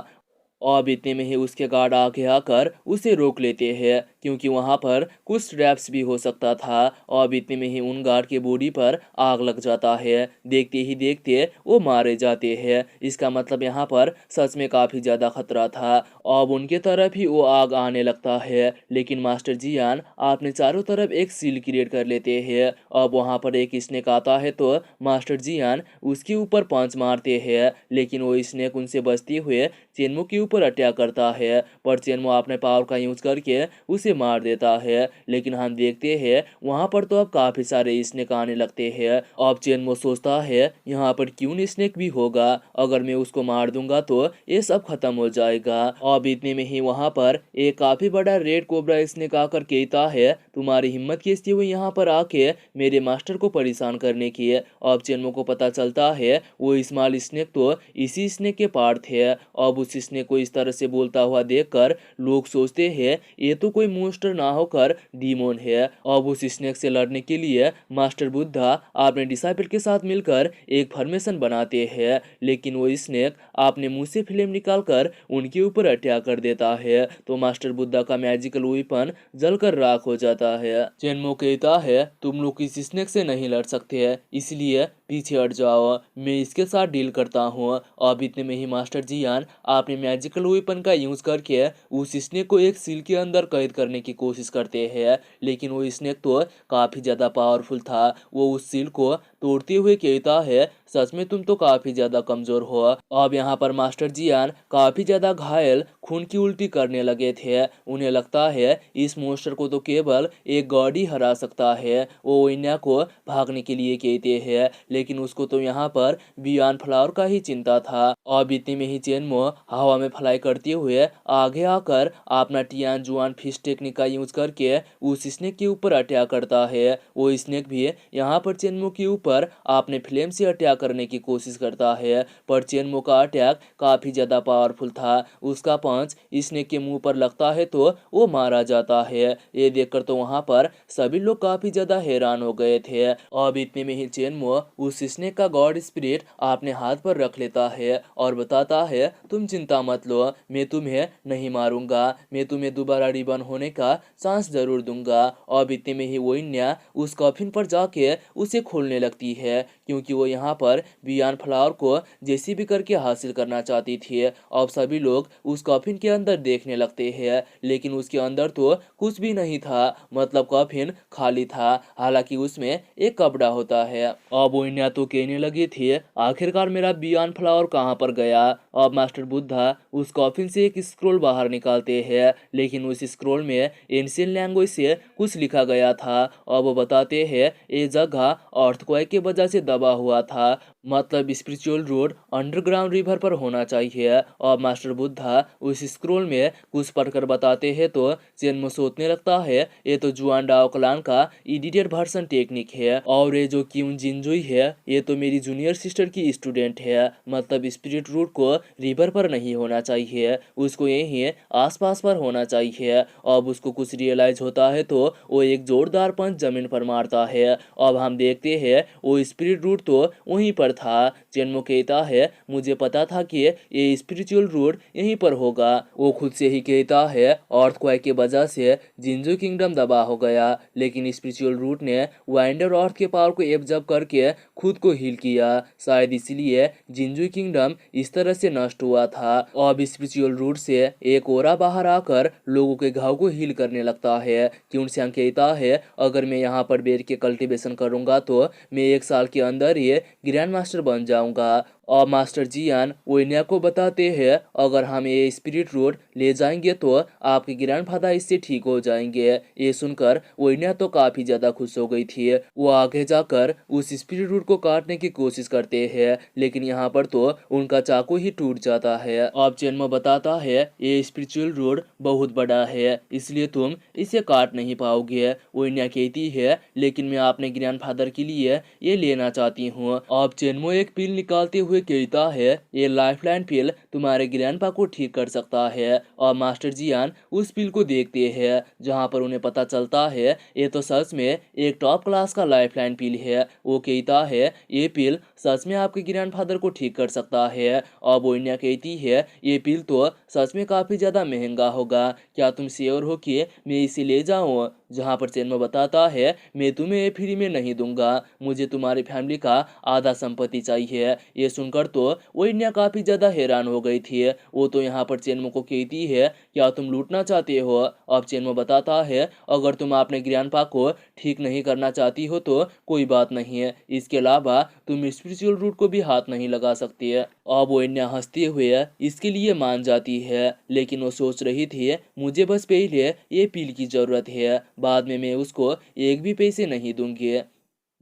अब इतने में ही उसके गार्ड आगे आकर उसे रोक लेते हैं क्योंकि वहां पर कुछ ट्रैप्स भी हो सकता था। अब इतने में ही उन गार्ड के बॉडी पर आग लग जाता है। देखते ही देखते वो मारे जाते हैं। इसका मतलब यहाँ पर सच में काफी ज्यादा खतरा था। अब उनके तरफ ही वो आग आने लगता है, लेकिन मास्टर जियान अपने चारों तरफ एक सील क्रिएट कर लेते हैं। अब वहां पर एक स्नेक आता है तो मास्टर जियान उसके ऊपर पंच मारते हैं, लेकिन वो स्नेक उनसे बचते हुए चेनमो के ऊपर अटैक करता है, पर चेनमो अपने पावर का यूज करके उसे मार देता है। लेकिन हम देखते हैं वहां पर तो अब काफी सारे स्नेक आने लगते हैं। अब चेनमो सोचता है यहाँ पर क्यों स्नेक भी होगा, अगर मैं उसको मार दूंगा तो ये सब खत्म हो जाएगा। अब इतने में ही वहां पर एक काफी बड़ा रेड कोबरा स्नेक आकर कहता है, तुम्हारी हिम्मत कैसी हुई यहाँ पर आके मेरे मास्टर को परेशान करने की? अब चेनमो को पता चलता है वो स्मॉल स्नेक तो इसी स्नेक के पार्ट थे। अब उस स्नेक को इस तरह से बोलता हुआ देखकर लोग सोचते हैं ये तो कोई मोस्टर ना होकर डीमोन है। अब उस स्नेक से लड़ने के लिए मास्टर बुद्धा अपने डिसाइपल के साथ मिलकर एक फॉर्मेशन बनाते हैं, लेकिन वो स्नेक अपने मुंह से फ्लेम निकालकर उनके ऊपर अटैक कर देता है, तो मास्टर बुद्धा का मैजिकल वेपन जलकर राख हो जाता है। चेनमो कहता है, तुम लोग इस स्नेक से नहीं लड़ सकते, इसलिए पीछे हट जाओ, मैं इसके साथ डील करता हूँ। अब इतने में ही मास्टर जियान अपने मैजिकल वेपन का यूज करके उस स्नेक को एक सील के अंदर कैद करने की कोशिश करते हैं, लेकिन वो स्नेक तो काफी ज्यादा पावरफुल था। वो उस सील को तोड़ते हुए कहता है, सच में तुम तो काफी ज्यादा कमजोर हो। अब यहाँ पर मास्टर जियान काफी ज्यादा घायल खून की उल्टी करने लगे थे। उन्हें लगता है इस मोस्टर को तो केवल एक गॉड ही हरा सकता है। वो इन्या को भागने के लिए कहते हैं, लेकिन उसको तो यहाँ पर बियान फ्लावर का ही चिंता था। अब इतने में ही चेनमो हवा में फ्लाई करते हुए आगे आकर अपना टियान जुआन फिश टेक्निक का यूज करके उस स्नेक के ऊपर अटैक करता है। वो स्नेक भी यहाँ पर चेनमो के ऊपर अपने फ्लेम से अटैक करने की कोशिश करता है, पर चेनमो का अटैक काफी ज्यादा पावरफुल था। उसका पंच स्नेक के मुंह पर लगता है तो वो मारा जाता है। ये देखकर तो वहां पर सभी लोग काफी ज्यादा हैरान हो गए थे। अब इतने में ही चेनमो उस स्नेक का गॉड स्पिरिट अपने हाथ पर रख लेता है और बताता है, तुम चिंता मत लो, मैं तुम्हें नहीं मारूंगा, मैं तुम्हें दोबारा रिबन होने का चांस जरूर दूंगा। अब इतने में ही वो इन्या उस कॉफिन पर जाके उसे खोलने लगती है क्योंकि वो यहाँ पर बियान फ्लावर को जैसे भी करके हासिल करना चाहती थी। अब सभी लोग उस कॉफिन के अंदर देखने लगते हैं, लेकिन उसके अंदर तो कुछ भी नहीं था, मतलब कॉफिन खाली था, हालांकि उसमें एक कपड़ा होता है। अब वो वैन्या तो कहने लगी थी, आखिरकार मेरा बियॉन्ड फ्लावर कहाँ पर गया। अब मास्टर बुद्धा उस कॉफिन से एक स्क्रोल बाहर निकालते हैं, लेकिन उस स्क्रोल में एंशियंट लैंग्वेज से कुछ लिखा गया था। अब वो बताते हैं ये जगह अर्थक्वेक की वजह से दबा हुआ था, मतलब स्पिरिचुअल रोड अंडरग्राउंड रिवर पर होना चाहिए। और मास्टर बुद्धा उस स्क्रोल में कुछ पढ़कर बताते हैं तो चेन्मो सोचने लगता है ये तो जुआन डाओ क्लान का एडिटेड वर्जन टेक्निक है, और ये जो क्यून जिनजुई है ये तो मेरी जूनियर सिस्टर की स्टूडेंट है, मतलब स्पिरिट रूट को रिवर पर नहीं होना चाहिए, उसको यहीं आसपास पर होना चाहिए। अब उसको कुछ रियलाइज होता है तो वो एक जोरदार पंच जमीन पर मारता है। अब हम देखते हैं वो स्पिरिट रूट तो वहीं पर था। चेन्मो कहता है मुझे पता था कि ये स्पिरिचुअल रूट यहीं पर होगा। वो खुद से ही कहता है अर्थक्वेक की वजह से जिंजू किंगडम दबा हो गया, लेकिन स्पिरिचुअल रूट ने वाइंडर अर्थ के पावर को एब्जॉर्ब करके खुद को हील किया, शायद इसलिए जिंजू किंगडम इस तरह से नष्ट हुआ था। अब स्पिरिचुअल रूट से एक ओरा बाहर आकर लोगों के घाव को हील करने लगता है। क्यूनस्यांग कहता है अगर मैं यहाँ पर बैठ के कल्टीवेशन करूंगा तो मैं 1 साल के अंदर ही ग्रैंड मास्टर बन जाऊंगा। और मास्टर जियान वैन्या को बताते हैं अगर हम ये स्पिरिट रोड ले जाएंगे तो आपके ग्रैंडफादर इससे ठीक हो जाएंगे। ये सुनकर वैन्या तो काफी ज्यादा खुश हो गई थी। वो आगे जाकर उस स्पिरिट रोड को काटने की कोशिश करते हैं, लेकिन यहाँ पर तो उनका चाकू ही टूट जाता है। अब चेन्मो बताता है ये स्पिरिचुअल रोड बहुत बड़ा है, इसलिए तुम इसे काट नहीं पाओगे। वैन्या कहती है लेकिन मैं अपने ग्रैंडफादर के लिए ये लेना चाहती हूँ। अब चेन्मो एक पिल निकालते हुए कहता है ये लाइफलाइन पिल तुम्हारे ग्रैंडपा को ठीक कर सकता है। और मास्टर जियान उस पिल को देखते हैं, जहाँ पर उन्हें पता चलता है ये तो सच में एक टॉप क्लास का लाइफलाइन पिल है। वो कहता है ये पिल सच में आपके ग्रैंडफादर को ठीक कर सकता है। और वैन्या कहती है ये पिल तो सच में काफी ज्यादा महंगा होगा, क्या तुम श्योर हो कि मैं इसे ले जाऊं। जहाँ पर चेन्मो बताता है मैं तुम्हें ये फ्री में नहीं दूंगा, मुझे तुम्हारी फैमिली का आधा संपत्ति चाहिए। ये सुनकर तो वैन्या काफी ज्यादा हैरान हो गई थी। वो तो यहाँ पर चेन्मो को कहती है क्या तुम लूटना चाहते हो। अब चेन्मो बताता है अगर तुम अपने ग्रैंडपा को ठीक नहीं करना चाहती हो तो कोई बात नहीं है, इसके अलावा तुम स्पिरिचुअल रूट को भी हाथ नहीं लगा सकती है। अब वैन्या हंसते हुए इसके लिए मान जाती है, लेकिन वो सोच रही थी मुझे बस पहले ये पील की जरूरत है, बाद में मैं उसको एक भी पैसे नहीं दूंगी।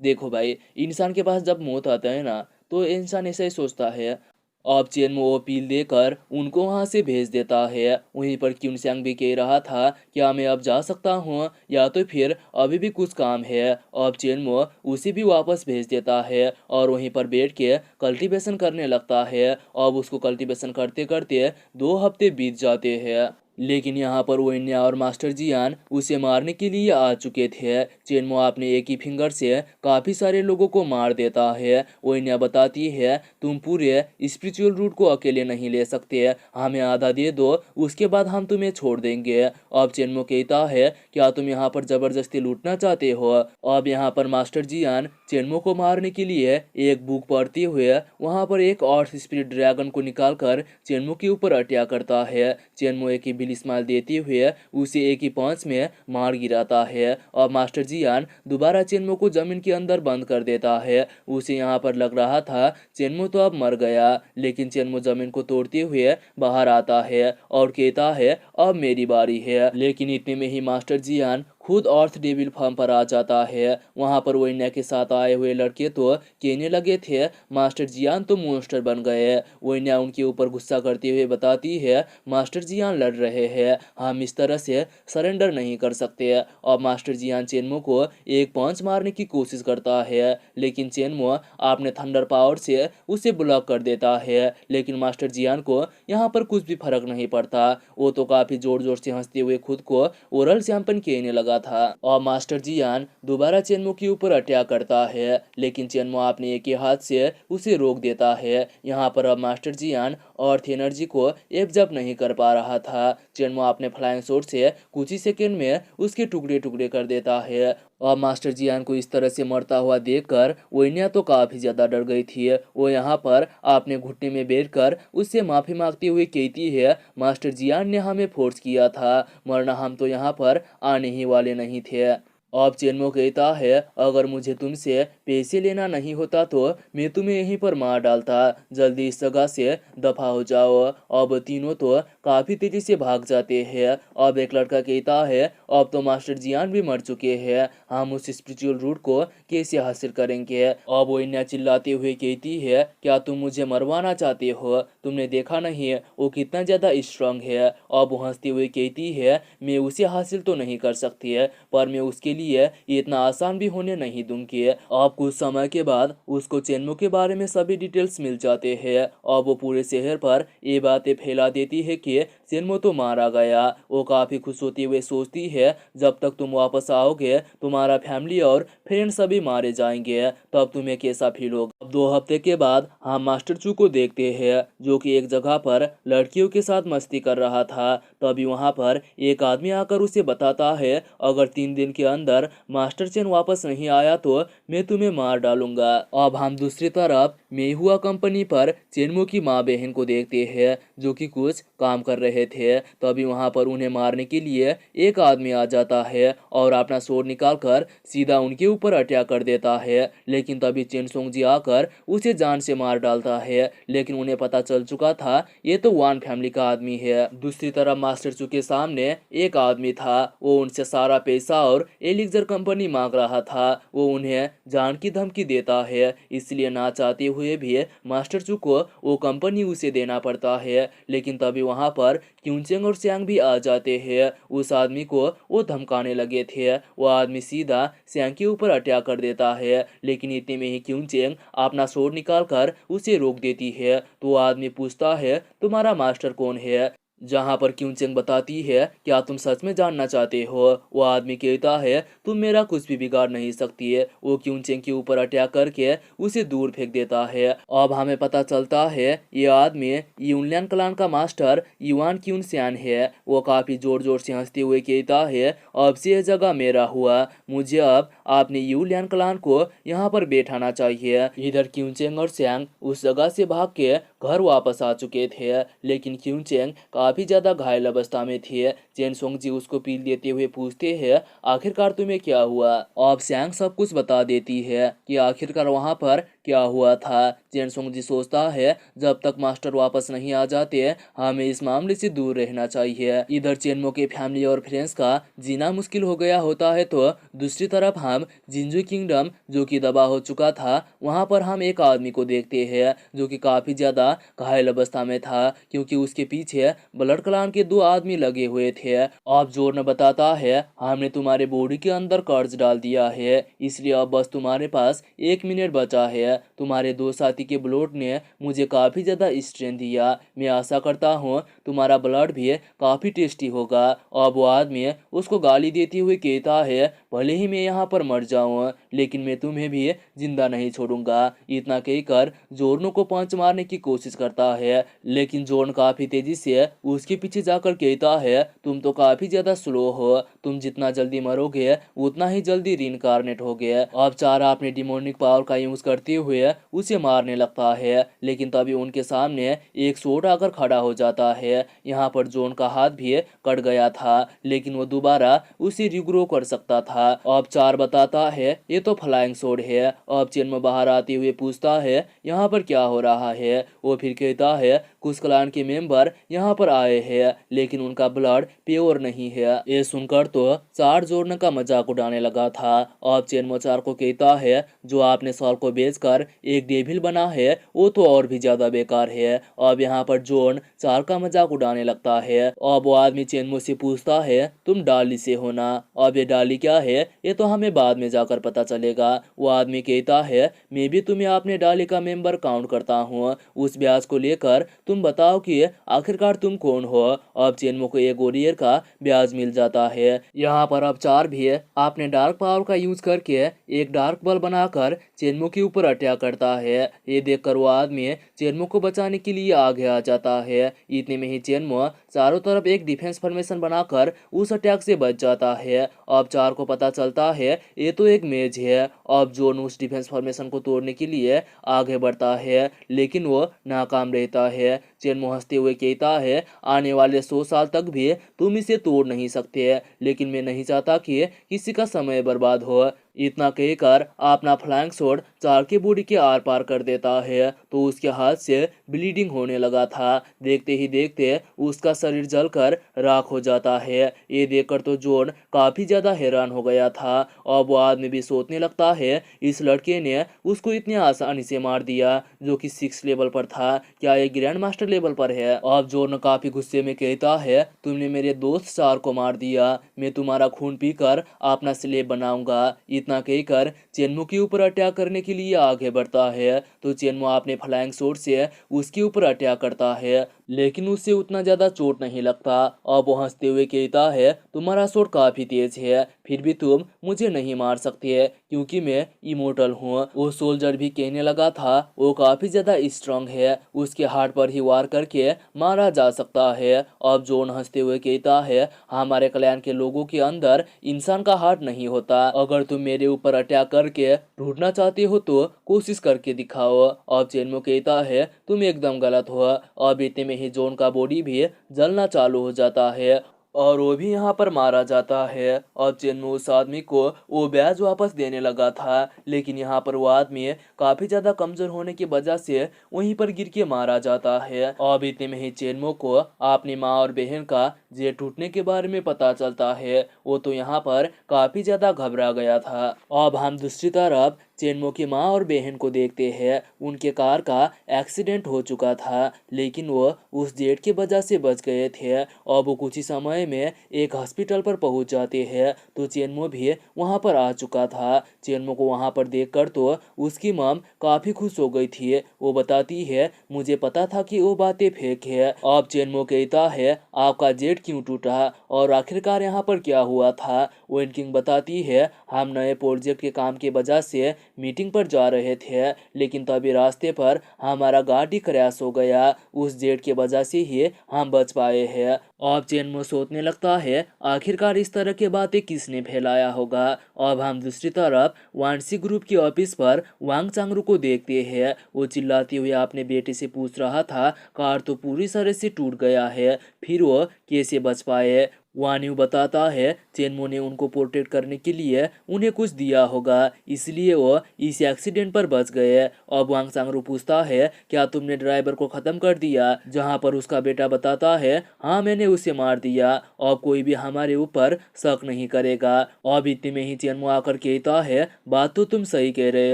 देखो भाई, इंसान के पास जब मौत आता है ना तो इंसान ऐसा ही सोचता है। अब चेन्मो वो पील देकर उनको वहां से भेज देता है। वहीं पर क्यूनस्यांग भी कह रहा था क्या मैं अब जा सकता हूँ या तो फिर अभी भी कुछ काम है। अब चेन्मो उसे भी वापस भेज देता है और वहीं पर बैठ के कल्टीवेशन करने लगता है। अब उसको कल्टीवेशन करते करते 2 हफ्ते बीत जाते हैं, लेकिन यहाँ पर वैन्या और मास्टर जियान उसे मारने के लिए आ चुके थे। चेन्मो अपने एक ही फिंगर से काफी सारे लोगों को मार देता है। वैन्या बताती है तुम पूरे स्पिरिचुअल रूट को अकेले नहीं ले सकते, हमें आधा दे दो उसके बाद हम तुम्हें छोड़ देंगे। अब चेन्मो कहता है क्या तुम यहाँ पर जबरदस्ती लूटना चाहते हो। अब यहाँ पर मास्टर जियान चेन्मो को मारने के लिए एक बुक पढ़ते हुए वहाँ पर एक अर्थ स्पिरिट ड्रैगन को निकालकर चेन्मो के ऊपर अटैक करता है। चेन्मो एक बिल स्माइल देते हुए उसे एक ही पंच में मार गिराता है और मास्टर जियान दोबारा चेन्मो को जमीन के अंदर बंद कर देता है। उसे यहाँ पर लग रहा था चेन्मो तो अब मर गया, लेकिन चेन्मो जमीन को तोड़ते हुए बाहर आता है और कहता है अब मेरी बारी है। लेकिन इतने में ही मास्टर जियान खुद अर्थ डेविल फॉर्म पर आ जाता है। वहां पर वैन्या के साथ आए हुए लड़के तो कहने लगे थे मास्टर जियान तो मॉन्स्टर बन गए। वैन्या उनके ऊपर गुस्सा करते हुए बताती है मास्टर जियान लड़ रहे हैं, हम इस तरह से सरेंडर नहीं कर सकते। और मास्टर जियान चेन्मो को एक पंच मारने की कोशिश करता है, लेकिन चेन्मो अपने थंडर पावर से उसे ब्लॉक कर देता है। लेकिन मास्टर जियान को यहाँ पर कुछ भी फर्क नहीं पड़ता, वो तो काफी जोर जोर से हंसते हुए खुद को ओरल शैंपेन कहने लगा था। और मास्टर जियान दोबारा चेन्मो के ऊपर अटैक करता है, लेकिन चेन्मो अपने एक ही हाथ से उसे रोक देता है। यहाँ पर अब मास्टर जियान अर्थ एनर्जी को एब्जॉर्ब नहीं कर पा रहा था। चेन्मो अपने फ्लाइंग शॉट से कुछ ही सेकंड में उसके टुकड़े टुकड़े कर देता है। और मास्टर जियान को इस तरह से मरता हुआ देखकर वैन्या तो काफी ज्यादा डर गई थी। वो यहाँ पर अपने घुटने में बैठकर उससे माफी मांगती हुई कहती है मास्टर जियान ने हमें फोर्स किया था, वरना हम तो यहाँ पर आने ही वाले नहीं थे। अब चेनमो कहता है, अगर मुझे तुमसे पैसे लेना नहीं होता तो मैं तुम्हें यहीं पर मार डालता। जल्दी इस जगह से दफा हो जाओ। अब तीनों तो काफी तेजी से भाग जाते हैं। अब एक लड़का कहता है, अब तो मास्टर जियान भी मर चुके हैं, हम उस स्पिरिचुअल रूट को कैसे हासिल करेंगे। अब वो इन्हें चिल्लाते हुए कहती है, क्या तुम मुझे मरवाना चाहते हो? तुमने देखा नहीं वो कितना ज्यादा स्ट्रांग है। अब वो हंसते हुए कहती है, मैं उसे हासिल तो नहीं कर सकती है, पर मैं उसके लिए ये इतना आसान भी होने नहीं दूंगी। अब कुछ समय के बाद उसको चेनमो के बारे में सभी डिटेल्स मिल जाते हैं। अब वो पूरे शहर पर ये बातें फैला देती है कि चेनमो तो मारा गया। वो काफी खुश होती हुए सोचती है, जब तक तुम वापस आओगे तुम्हारा फैमिली और फ्रेंड्स सभी मारे जाएंगे, तब तुम्हें कैसा फील होगा। अब 2 हफ्ते के बाद हम मास्टर चू को देखते हैं, जो कि एक जगह पर लड़कियों के साथ मस्ती कर रहा था। तभी वहां पर एक आदमी आकर उसे बताता है, अगर 3 दिन के अंदर मास्टर चेन वापस नहीं आया तो मैं तुम्हें मार डालूंगा। अब हम दूसरी तरफ मेहुआ कंपनी पर चेनमो की माँ बहन को देखते हैं, जो कि कुछ काम कर रहे थे। तभी वहां पर उन्हें मारने के लिए एक आदमी आ जाता है और अपना स्वॉर्ड निकालकर सीधा उनके ऊपर अटैक कर देता है। लेकिन तभी चेन सोंगजी आकर उसे जान से मार डालता है। लेकिन उन्हें पता चल चुका था ये तो वान फैमिली का आदमी है। दूसरी तरफ मास्टर चू के सामने एक आदमी था। वो उनसे सारा पैसा और एलिक्सर कंपनी मांग रहा था। वो उन्हें जान की धमकी देता है, इसलिए ना चाहते हुए भी मास्टर चू को वो कंपनी उसे देना पड़ता है। लेकिन तभी वहां पर क्यूनचेंग और सियांग भी आ जाते हैं। उस आदमी को वो धमकाने लगे थे। वो आदमी सीधा सियांग के ऊपर अटैक कर देता है, लेकिन इतने में ही क्यूनचेंग अपना स्वॉर्ड निकाल कर उसे रोक देती है। तो वो आदमी पूछता है, तुम्हारा मास्टर कौन है? जहां पर क्यूनचेंग बताती है, क्या तुम सच में जानना चाहते हो? वो आदमी कहता है, तुम मेरा कुछ भी बिगाड़ नहीं सकती है। वो क्यूनचेंग के ऊपर अटैक करके उसे दूर फेंक देता है। अब हमें पता चलता है ये आदमी यूनलियन क्लान का मास्टर युआन क्यूनसियान है। वो काफी जोर जोर से हंसते हुए कहता है, अब से यह जगह मेरा हुआ, मुझे अब आपने यूलियन क्लान को यहाँ पर बैठाना चाहिए। इधर क्यूनचेंग और सियांग उस जगह से भाग के घर वापस आ चुके थे, लेकिन क्यूनचेंग काफी ज्यादा घायल अवस्था में थे। चेन सोंगजी उसको पील देते हुए पूछते हैं, आखिरकार तुम्हें क्या हुआ? अब सियांग सब कुछ बता देती है कि आखिरकार वहां पर क्या हुआ था। चेन सोंगजी सोचता है, जब तक मास्टर वापस नहीं आ जाते हमें इस मामले से दूर रहना चाहिए। इधर चेनमो के फैमिली और फ्रेंड्स का जीना मुश्किल हो गया होता है, तो दूसरी तरफ हम जिंजू किंगडम जो कि दबा हो चुका था, वहां पर हम एक आदमी को देखते हैं जो कि काफी ज्यादा घायल अवस्था में था, क्योंकि उसके पीछे ब्लड क्लान के 2 आदमी लगे हुए थे। अब जोर ने बताता है, हमने तुम्हारे बॉडी के अंदर कर्ज डाल दिया है, इसलिए अब बस तुम्हारे पास 1 मिनट बचा है। तुम्हारे 2 साथी के ब्लड ने मुझे काफी ज्यादा स्ट्रेंथ दिया। मैं आशा करता हूँ तुम्हारा ब्लड भी काफी टेस्टी होगा। अब वो आदमी उसको गाली देते हुए कहता है, भले ही मैं यहाँ पर मर जाऊं, लेकिन मैं तुम्हें भी जिंदा नहीं छोड़ूंगा। इतना कहकर जोर्नो को पंच मारने की कोशिश करता है, लेकिन जोर्न काफी तेजी से उसके पीछे जाकर कहता है, तुम तो काफी ज्यादा स्लो हो, तुम जितना जल्दी मरोगे उतना ही जल्दी रीइंकार्नेट होगे। अब चारा अपने डिमोनिक पावर का यूज करते हुए उसे मारने लगता है, लेकिन तभी उनके सामने एक सोड आकर खड़ा हो जाता है। यहाँ पर जोन का हाथ भी कट गया था, लेकिन वो दोबारा उसे रिग्रो कर सकता था। अब चार बताता है, ये तो फ्लाइंग सोड है। अब चेनमो बाहर आते हुए पूछता है, यहाँ पर क्या हो रहा है? वो फिर कहता है, कुछ क्लान के मेंबर यहाँ पर आए हैं, लेकिन उनका ब्लड प्योर नहीं है। ये सुनकर तो चार जोड़ने का मजाक उड़ाने लगा था। अब चेनमो चार को कहता है, जो आपने सॉल को बेचकर एक डेविल बना है वो तो और भी ज्यादा बेकार है। अब यहाँ पर जोन चार का मजाक उड़ाने लगता है। अब वो आदमी चेनमो से पूछता है, तुम डाली से हो ना? अब ये डाली क्या है ये तो हमें बाद में जाकर पता चलेगा। वो आदमी कहता है, मैं भी तुम्हें अपने डाली का मेंबर काउंट करता हूँ, उस ब्याज को लेकर तुम बताओ कि आखिरकार तुम कौन हो। अब चेनमो को एक वॉरियर का ब्याज मिल जाता है। यहाँ पर अब चार भी अपने डार्क पावर का यूज करके एक डार्क बल बनाकर चेनमो के ऊपर अटैक करता है। ये देखकर वो आदमी चेनमो को बचाने के लिए आगे आ जाता है। इतने में ही चेनमो चारों तरफ एक डिफेंस फॉर्मेशन बनाकर उस अटैक से बच जाता है। अब चार को पता चलता है ये तो एक मेज है। अब जोन उस डिफेंस फॉर्मेशन को तोड़ने के लिए आगे बढ़ता है, लेकिन वो नाकाम रहता है। चेनमो हंसते हुए कहता है, आने वाले 100 साल तक भी तुम इसे तोड़ नहीं सकते, लेकिन मैं नहीं चाहता कि किसी का समय बर्बाद हो। इतना कहकर अपना फ्लाइंग शॉट चार की बॉडी के आर पार कर देता है तो उसके हाथ से ब्लीडिंग होने लगा था। देखते ही देखते उसका शरीर जलकर राख हो जाता है। ये देखकर तो जॉन काफी ज्यादा हैरान हो गया था और वो आदमी भी सोचने लगता है, इस लड़के ने उसको इतनी आसानी से मार दिया जो कि 6 लेवल पर था, क्या ये ग्रैंड मास्टर लेवल पर है। अब जॉन काफी गुस्से में कहता है, तुमने मेरे दोस्त चार को मार दिया, मैं तुम्हारा खून पीकर अपना स्लेब बनाऊंगा। इतना कहकर चेनमो के ऊपर अटैक करने के लिए आगे बढ़ता है तो चेनमो अपने फ्लाइंग शॉट से उसके ऊपर अटैक करता है, लेकिन उससे उतना ज्यादा चोट नहीं लगता। अब वो हंसते हुए कहता है, तुम्हारा शॉट काफी तेज है, फिर भी तुम मुझे नहीं मार सकते क्योंकि मैं इमोर्टल हूँ। वो सोल्जर भी कहने लगा था, वो काफी ज्यादा स्ट्रांग है, उसके हार्ट पर ही वार करके मारा जा सकता है। अब जॉन हंसते हुए कहता है, हमारे क्लैन के लोगों के अंदर इंसान का हार्ट नहीं होता, अगर तुम मेरे ऊपर अटैक करके ढूंढना चाहते हो तो कोशिश करके दिखाओ। अब चेनमो कहता है, तुम एकदम गलत हो। अब इतने में ही जॉन का बॉडी भी जलना चालू हो जाता है और वो भी यहाँ पर मारा जाता है। अब चेनमो उस आदमी को वो बैज वापस देने लगा था, लेकिन यहाँ पर वो आदमी काफी ज्यादा कमजोर होने की वजह से वहीं पर गिर के मारा जाता है। अब इतने में ही चेनमो को अपनी माँ और बहन का जेट टूटने के बारे में पता चलता है। वो तो यहाँ पर काफी ज्यादा घबरा गया था। अब हम दूसरी तरफ चेनमो की माँ और बहन को देखते हैं। उनके कार का एक्सीडेंट हो चुका था, लेकिन वो उस जेट की वजह से बच गए थे। अब वो कुछ ही समय में एक हॉस्पिटल पर पहुंच जाते हैं तो चेनमो भी वहां पर आ चुका था। चेनमो को वहां पर देखकर तो उसकी मॉम काफी खुश हो गई थी। वो बताती है, मुझे पता था कि वो बातें फेक है। अब चेनमो कहता है, आपका जेट क्यों टूटा और आखिरकार यहाँ पर क्या हुआ था। वेन किंग बताती है, हम नए प्रोजेक्ट के काम की वजह से मीटिंग पर जा रहे थे, लेकिन तभी रास्ते पर हमारा गाड़ी क्रैश हो गया, उस जेट की वजह से ही हम बच पाए हैं। अब चेनमो सोचने लगता है, आखिरकार इस तरह की बातें किसने फैलाया होगा। अब हम दूसरी तरफ वानसी ग्रुप के ऑफिस पर वांग चांगरू को देखते हैं। वो चिल्लाते हुए अपने बेटे से पूछ रहा था, कार तो पूरी तरह से टूट गया है, फिर वो कैसे बच पाए। वान्यू बताता है, चेनमो ने उनको प्रोटेक्ट करने के लिए उन्हें कुछ दिया होगा, इसलिए वो इस एक्सीडेंट पर बच गए। अब वांग सांगरू पूछता है, क्या तुमने ड्राइवर को खत्म कर दिया, जहां पर उसका बेटा बताता है, हाँ मैंने उसे मार दिया, अब कोई भी हमारे ऊपर शक नहीं करेगा। अब इतने में ही चेनमो आकर कहता है, बात तो तुम सही कह रहे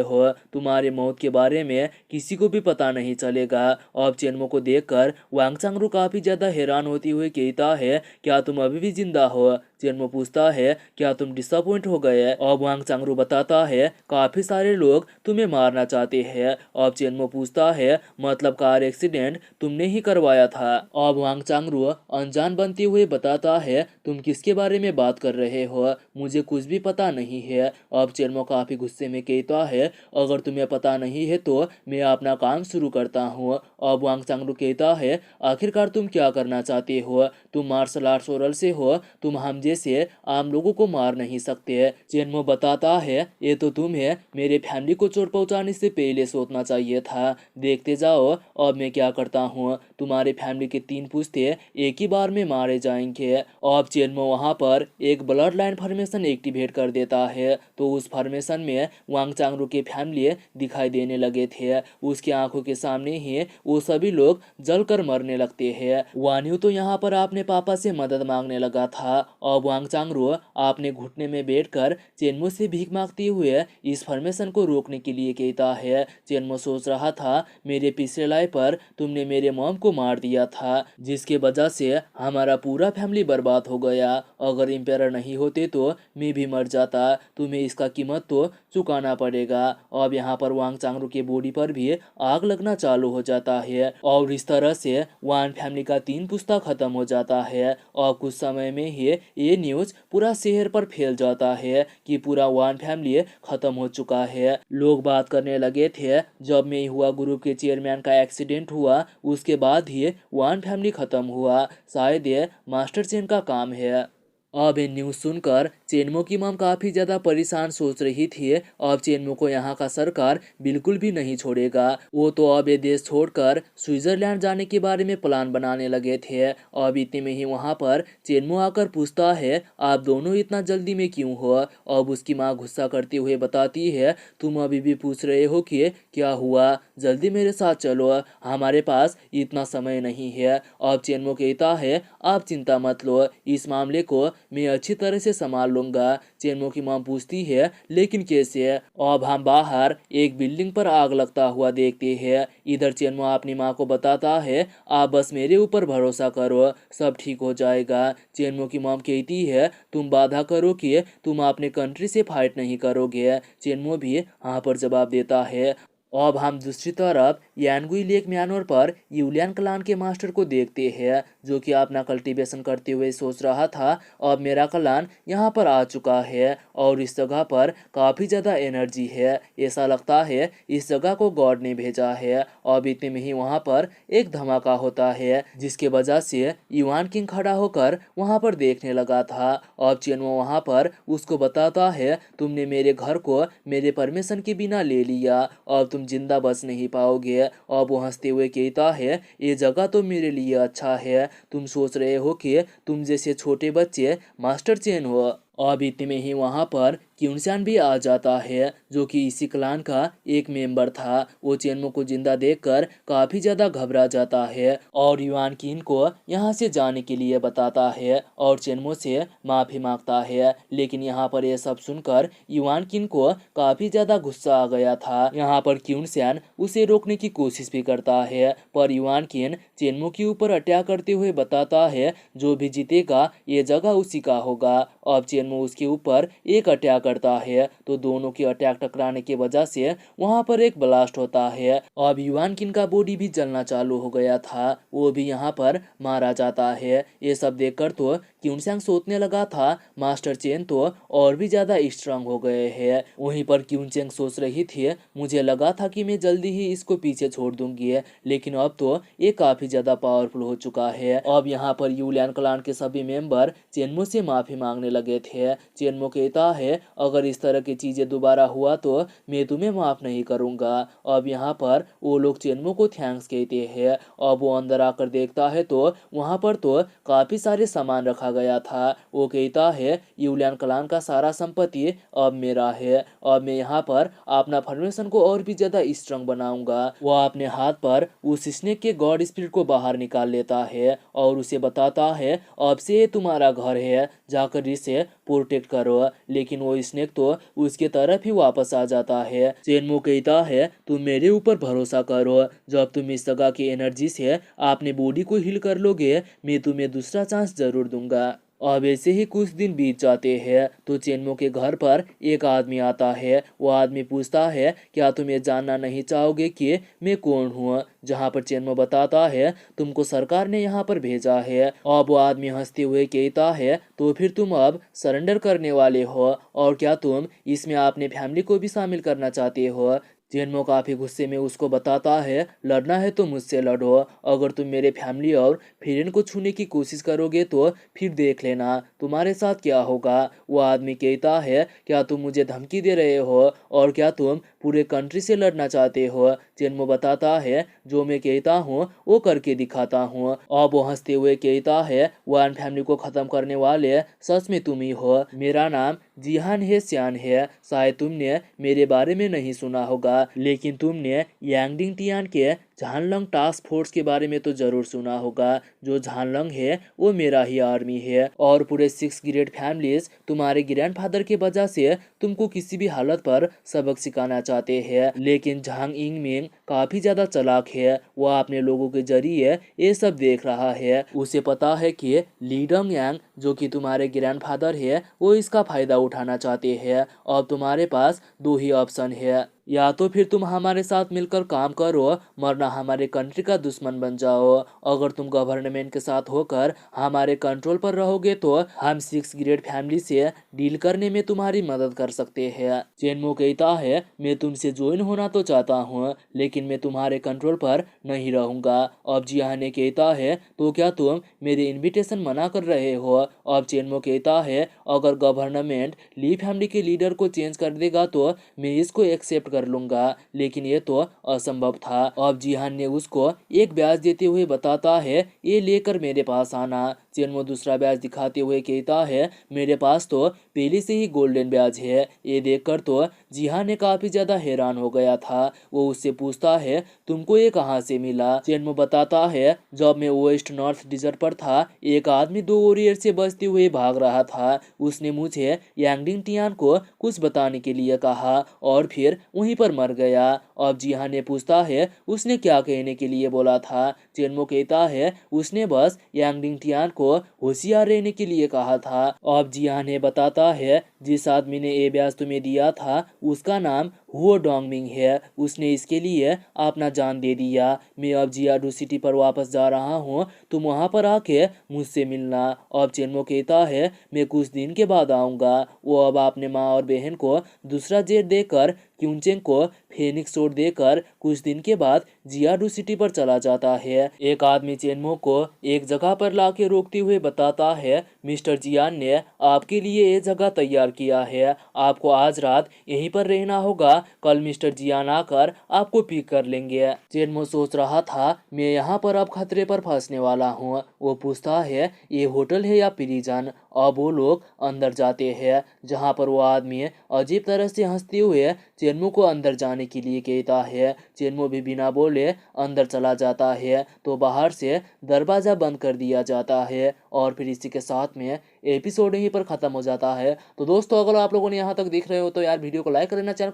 हो, तुम्हारे मौत के बारे में किसी को भी पता नहीं चलेगा। अब चेनमो को देखकर वांग सांगरू काफी ज्यादा हैरान होती हुई कहता है, क्या तुम अभी भी जिंदा हो। चेनमो पूछता है, क्या तुम डिसअपॉइंट हो गए। अब वांग चांगरू बताता है, काफी सारे लोग तुम्हें मारना चाहते हैं। अब चेनमो पूछता है, मतलब कार एक्सीडेंट तुमने ही करवाया था। अब वांग चांगरू अनजान बनते हुए बताता है, तुम किसके बारे में बात कर रहे हो, मुझे कुछ भी पता नहीं है। अब चेनमो काफी गुस्से में कहता है, अगर तुम्हें पता नहीं है तो मैं अपना काम शुरू करता हूँ। अब वांग चांगरू कहता है, आखिरकार तुम क्या करना चाहते हो, तुम मार्शल आर्ट्स ओरल से हो, तुम हम जैसे आम लोगों को मार नहीं सकते। चेनमो बताता है, ये तो तुम्हें मेरे फैमिली को चोट पहुंचाने से पहले सोचना चाहिए था। देखते जाओ अब मैं क्या करता हूँ, तुम्हारे फैमिली के 3 पुश्ते एक ही बार में मारे जाएंगे। अब चेनमो वहां पर एक ब्लड लाइन फॉर्मेशन एक्टिवेट कर देता है तो उस फॉर्मेशन में वांग चांगरू के फैमिली दिखाई देने लगे थे। उसकी आंखों के सामने ही वो सभी लोग जलकर मरने लगते हैं। वान्यू तो यहाँ पर अपने पापा से मदद मांगने लगा था। अब वांग चांगरू अपने घुटने में बैठकर चेनमो से भीख मांगते हुए इस फॉर्मेशन को रोकने के लिए कहता है। चेनमो सोच रहा था, मेरे पिछले लाइफ पर तुमने मेरे मॉम को मार दिया था, जिसके वजह से हमारा पूरा फैमिली बर्बाद हो गया, अगर एम्पायर नहीं होते तो मैं भी मर जाता, तुम्हें इसका कीमत तो चुकाना पड़ेगा। अब यहाँ पर वांग चांगरू के बॉडी पर भी आग लगना चालू हो जाता है और इस तरह से वान फैमिली का 3 पुश्ता खत्म हो जाता है। और कुछ समय में ही ये न्यूज पूरा शहर पर फैल जाता है कि पूरा वान फैमिली खत्म हो चुका है। लोग बात करने लगे थे, जब में हुआ ग्रुप के चेयरमैन का एक्सीडेंट हुआ उसके बाद ही वान फैमिली खत्म हुआ, शायद ये मास्टर चेन का काम है। अब ये न्यूज़ सुनकर चेनमो की मॉम काफ़ी ज़्यादा परेशान सोच रही थी। अब चेनमो को यहाँ का सरकार बिल्कुल भी नहीं छोड़ेगा। वो तो अब ये देश छोड़कर स्विट्जरलैंड जाने के बारे में प्लान बनाने लगे थे। अब इतने में ही वहाँ पर चेनमो आकर पूछता है, आप दोनों इतना जल्दी में क्यों हो। अब उसकी माँ गुस्सा करते हुए बताती है, तुम अभी भी पूछ रहे हो कि क्या हुआ, जल्दी मेरे साथ चलो, हमारे पास इतना समय नहीं है। अब चेनमो कहता है, आप चिंता मत लो, इस मामले को मैं अच्छी तरह से संभाल लूंगा। चेनमो की मां पूछती है, लेकिन कैसे। अब हम बाहर एक बिल्डिंग पर आग लगता हुआ देखते हैं। इधर चेनमो अपनी मां को बताता है, आप बस मेरे ऊपर भरोसा करो, सब ठीक हो जाएगा। चेनमो की मॉम कहती है, तुम वादा करो कि तुम अपने कंट्री से फाइट नहीं करोगे। चेनमो भी हाँ पर जवाब देता है। अब हम दूसरी तरफ यानगुई लेक म्यांमार पर यूलियन क्लान के मास्टर को देखते हैं, जो कि अपना कल्टीवेशन करते हुए सोच रहा था, अब मेरा क्लान यहाँ पर आ चुका है और इस जगह पर काफ़ी ज़्यादा एनर्जी है, ऐसा लगता है इस जगह को गॉड ने भेजा है। अब इतने में ही वहाँ पर एक धमाका होता है, जिसके वजह से युआन किंग खड़ा होकर वहाँ पर देखने लगा था। अब चेनवो वहाँ पर उसको बताता है, तुमने मेरे घर को मेरे परमिशन के बिना ले लिया, अब तुम जिंदा बच नहीं पाओगे। अब वो हंसते हुए कहता है, ये जगह तो मेरे लिए अच्छा है, तुम सोच रहे हो कि तुम जैसे छोटे बच्चे मास्टर चेन हो। अब इतने में ही वहाँ पर क्यूनसान भी आ जाता है, जो कि इसी क्लान का एक मेंबर था। वो चेनमो को जिंदा देखकर काफ़ी ज़्यादा घबरा जाता है और युआन किन को यहाँ से जाने के लिए बताता है और चेनमो से माफ़ी मांगता है। लेकिन यहाँ पर यह सब सुनकर युआन किन को काफ़ी ज़्यादा गुस्सा आ गया था। यहाँ पर क्यूनसान उसे रोकने की कोशिश भी करता है, पर युआन किन चेनमो के ऊपर अटैक करते हुए बताता है, जो भी जीतेगा ये जगह उसी का होगा। अब चेनमो उसके ऊपर एक अटैक करता है, तो दोनों के अटैक टकराने की वजह से वहां पर एक ब्लास्ट होता है। अब युआन किन का बॉडी भी जलना चालू हो गया था, वो भी यहाँ पर मारा जाता है। ये सब देखकर तो क्यूनसैंग सोचने लगा था, मास्टर चेन तो और भी ज्यादा स्ट्रांग हो गए हैं। वहीं पर क्यूनचेंग सोच रही थी, मुझे लगा था कि मैं जल्दी ही इसको पीछे छोड़ दूंगी, लेकिन अब तो ये काफी ज्यादा पावरफुल हो चुका है। अब यहाँ पर यूलियन क्लान के सभी मेंबर चेनमो से माफी मांगने लगे थे। चेनमो कहता है, अगर इस तरह की चीजें दोबारा हुआ तो मैं तुम्हें माफ नहीं करूंगा। अब यहाँ पर वो लोग चेनमो को थैंक्स कहते हैं। अब वो अंदर आकर देखता है तो वहाँ पर तो काफी सारे सामान रखा गया था। वो कहता है, यूलियन क्लान का सारा संपत्ति अब मेरा है, अब मैं यहाँ पर अपना फॉर्मेशन को और भी ज्यादा स्ट्रांग बनाऊंगा। वो अपने हाथ पर उस स्नेक के गॉड स्पिरिट को बाहर निकाल लेता है और उसे बताता है, अब से ये तुम्हारा घर है, जाकर इसे प्रोटेक्ट करो। लेकिन वो स्नेक तो उसके तरफ ही वापस आ जाता है। चेनमो कहता है, तुम मेरे ऊपर भरोसा करो, जब तुम इस जगह की एनर्जी से अपने बॉडी को हील कर लोगे, मैं तुम्हें दूसरा चांस जरूर दूंगा। अब ऐसे ही कुछ दिन बीत जाते हैं, तो चेनमो के घर पर एक आदमी आता है। वो आदमी पूछता है, क्या तुम ये जानना नहीं चाहोगे कि मैं कौन हूँ। जहाँ पर चेनमो बताता है, तुमको सरकार ने यहाँ पर भेजा है। अब वो आदमी हंसते हुए कहता है, तो फिर तुम अब सरेंडर करने वाले हो, और क्या तुम इसमें अपने फैमिली को भी शामिल करना चाहते हो। चेनमो काफी गुस्से में उसको बताता है, लड़ना है तो मुझसे लड़ो, अगर तुम मेरे फैमिली और फ्रेंड को छूने की कोशिश करोगे तो फिर देख लेना तुम्हारे साथ क्या होगा। वो आदमी कहता है, क्या तुम मुझे धमकी दे रहे हो, और क्या तुम पूरे कंट्री से लड़ना चाहते हो। चेनमो बताता है, जो मैं कहता हूँ वो करके दिखाता हूँ। अब वो हंसते हुए कहता है, वन फैमिली को खत्म करने वाले सच में तुम ही हो। मेरा नाम जिहान हे सियान है, शायद तुमने मेरे बारे में नहीं सुना होगा, लेकिन तुमने यांगडिंग टियान के झानलंग टास्क फोर्स के बारे में तो जरूर सुना होगा। जो झानलंग है वो मेरा ही आर्मी है, और पूरे 6 ग्रेट फैमिलीज तुम्हारे ग्रैंडफादर के वजह से तुमको किसी भी हालत पर सबक सिखाना चाहते हैं। लेकिन झांग इंगमिंग काफी ज्यादा चालाक है, वो अपने लोगों के जरिए ये सब देख रहा है। उसे पता है कि लीडंग यांग, जो कि तुम्हारे ग्रैंडफादर है, वो इसका फायदा उठाना चाहते हैं। अब तुम्हारे पास दो ही ऑप्शन है, या तो फिर तुम हमारे साथ मिलकर काम करो, वरना हमारे कंट्री का दुश्मन बन जाओ। अगर तुम गवर्नमेंट के साथ होकर हमारे कंट्रोल पर रहोगे तो हम 6 ग्रेड फैमिली से डील करने में तुम्हारी मदद कर सकते हैं। चेनमो कहता है, मैं तुमसे ज्वाइन होना तो चाहता हूँ, लेकिन मैं तुम्हारे कंट्रोल पर नहीं रहूंगा। अब जियाने कहता है, तो क्या तुम मेरे इनविटेशन मना कर रहे हो? अब चेनमो कहता है, अगर गवर्नमेंट ली फैमिली के लीडर को चेंज कर देगा तो मैं इसको एक्सेप्ट कर लूंगा, लेकिन ये तो असंभव था। अब जिहान ने उसको एक ब्याज देते हुए बताता है, ये लेकर मेरे पास आना। चेनमो दूसरा ब्याज दिखाते हुए कहता है, मेरे पास तो पहले से ही गोल्डन ब्याज है। ये देखकर तो जिहान ने काफी ज्यादा हैरान हो गया था। वो उससे पूछता है, तुमको ये कहाँ से मिला? चेनमो बताता है, जब मैं वेस्ट नॉर्थ डिजर्ट पर था, एक आदमी 2 वॉरियर से बचते हुए भाग रहा था। उसने मुझे यांगडिंग टियान को कुछ बताने के लिए कहा और फिर वहीं पर मर गया। अब जिहान ने पूछता है, उसने क्या कहने के लिए बोला था? चेनमो कहता है, उसने बस यांगडिंग टियान को होशियार रहने के लिए कहा था। अब जिहान ने बताता है, जिस आदमी ने ये ब्याज तुम्हें दिया था उसका नाम हुओ डोंगमिंग है। उसने इसके लिए अपना जान दे दिया। मैं अब जियाडू सिटी पर वापस जा रहा हूँ, तुम वहाँ पर आके मुझसे मिलना। अब चेनमो कहता है, मैं कुछ दिन के बाद आऊँगा। वो अब अपने माँ और बहन को दूसरा जेट देकर क्यूनचेंग को फेनिक्स शॉट देकर कुछ दिन के बाद जियाडू सिटी पर चला जाता है। एक आदमी चेनमो को एक जगह पर लाके रोकते हुए बताता है, मिस्टर जियान ने आपके लिए ये जगह तैयार किया है, आपको आज रात यहीं पर रहना होगा। कल मिस्टर जियान आकर आपको पिक कर लेंगे। चेनमो सोच रहा था, मैं यहाँ पर अब खतरे पर फंसने वाला हूँ। वो पूछता है, ये होटल है या प्रिजन? अब वो लोग अंदर जाते हैं, जहाँ पर वो आदमी अजीब तरह से हंसते हुए चेनमो को अंदर जाने के लिए कहता है। चेनमो भी बिना बोले अंदर चला जाता है, तो बाहर से दरवाजा बंद कर दिया जाता है और फिर इसी के साथ में एपिसोड यहीं पर खत्म हो जाता है। तो दोस्तों, अगर आप लोगों ने यहाँ तक देख रहे हो तो यार वीडियो को लाइक कर देना, चैनल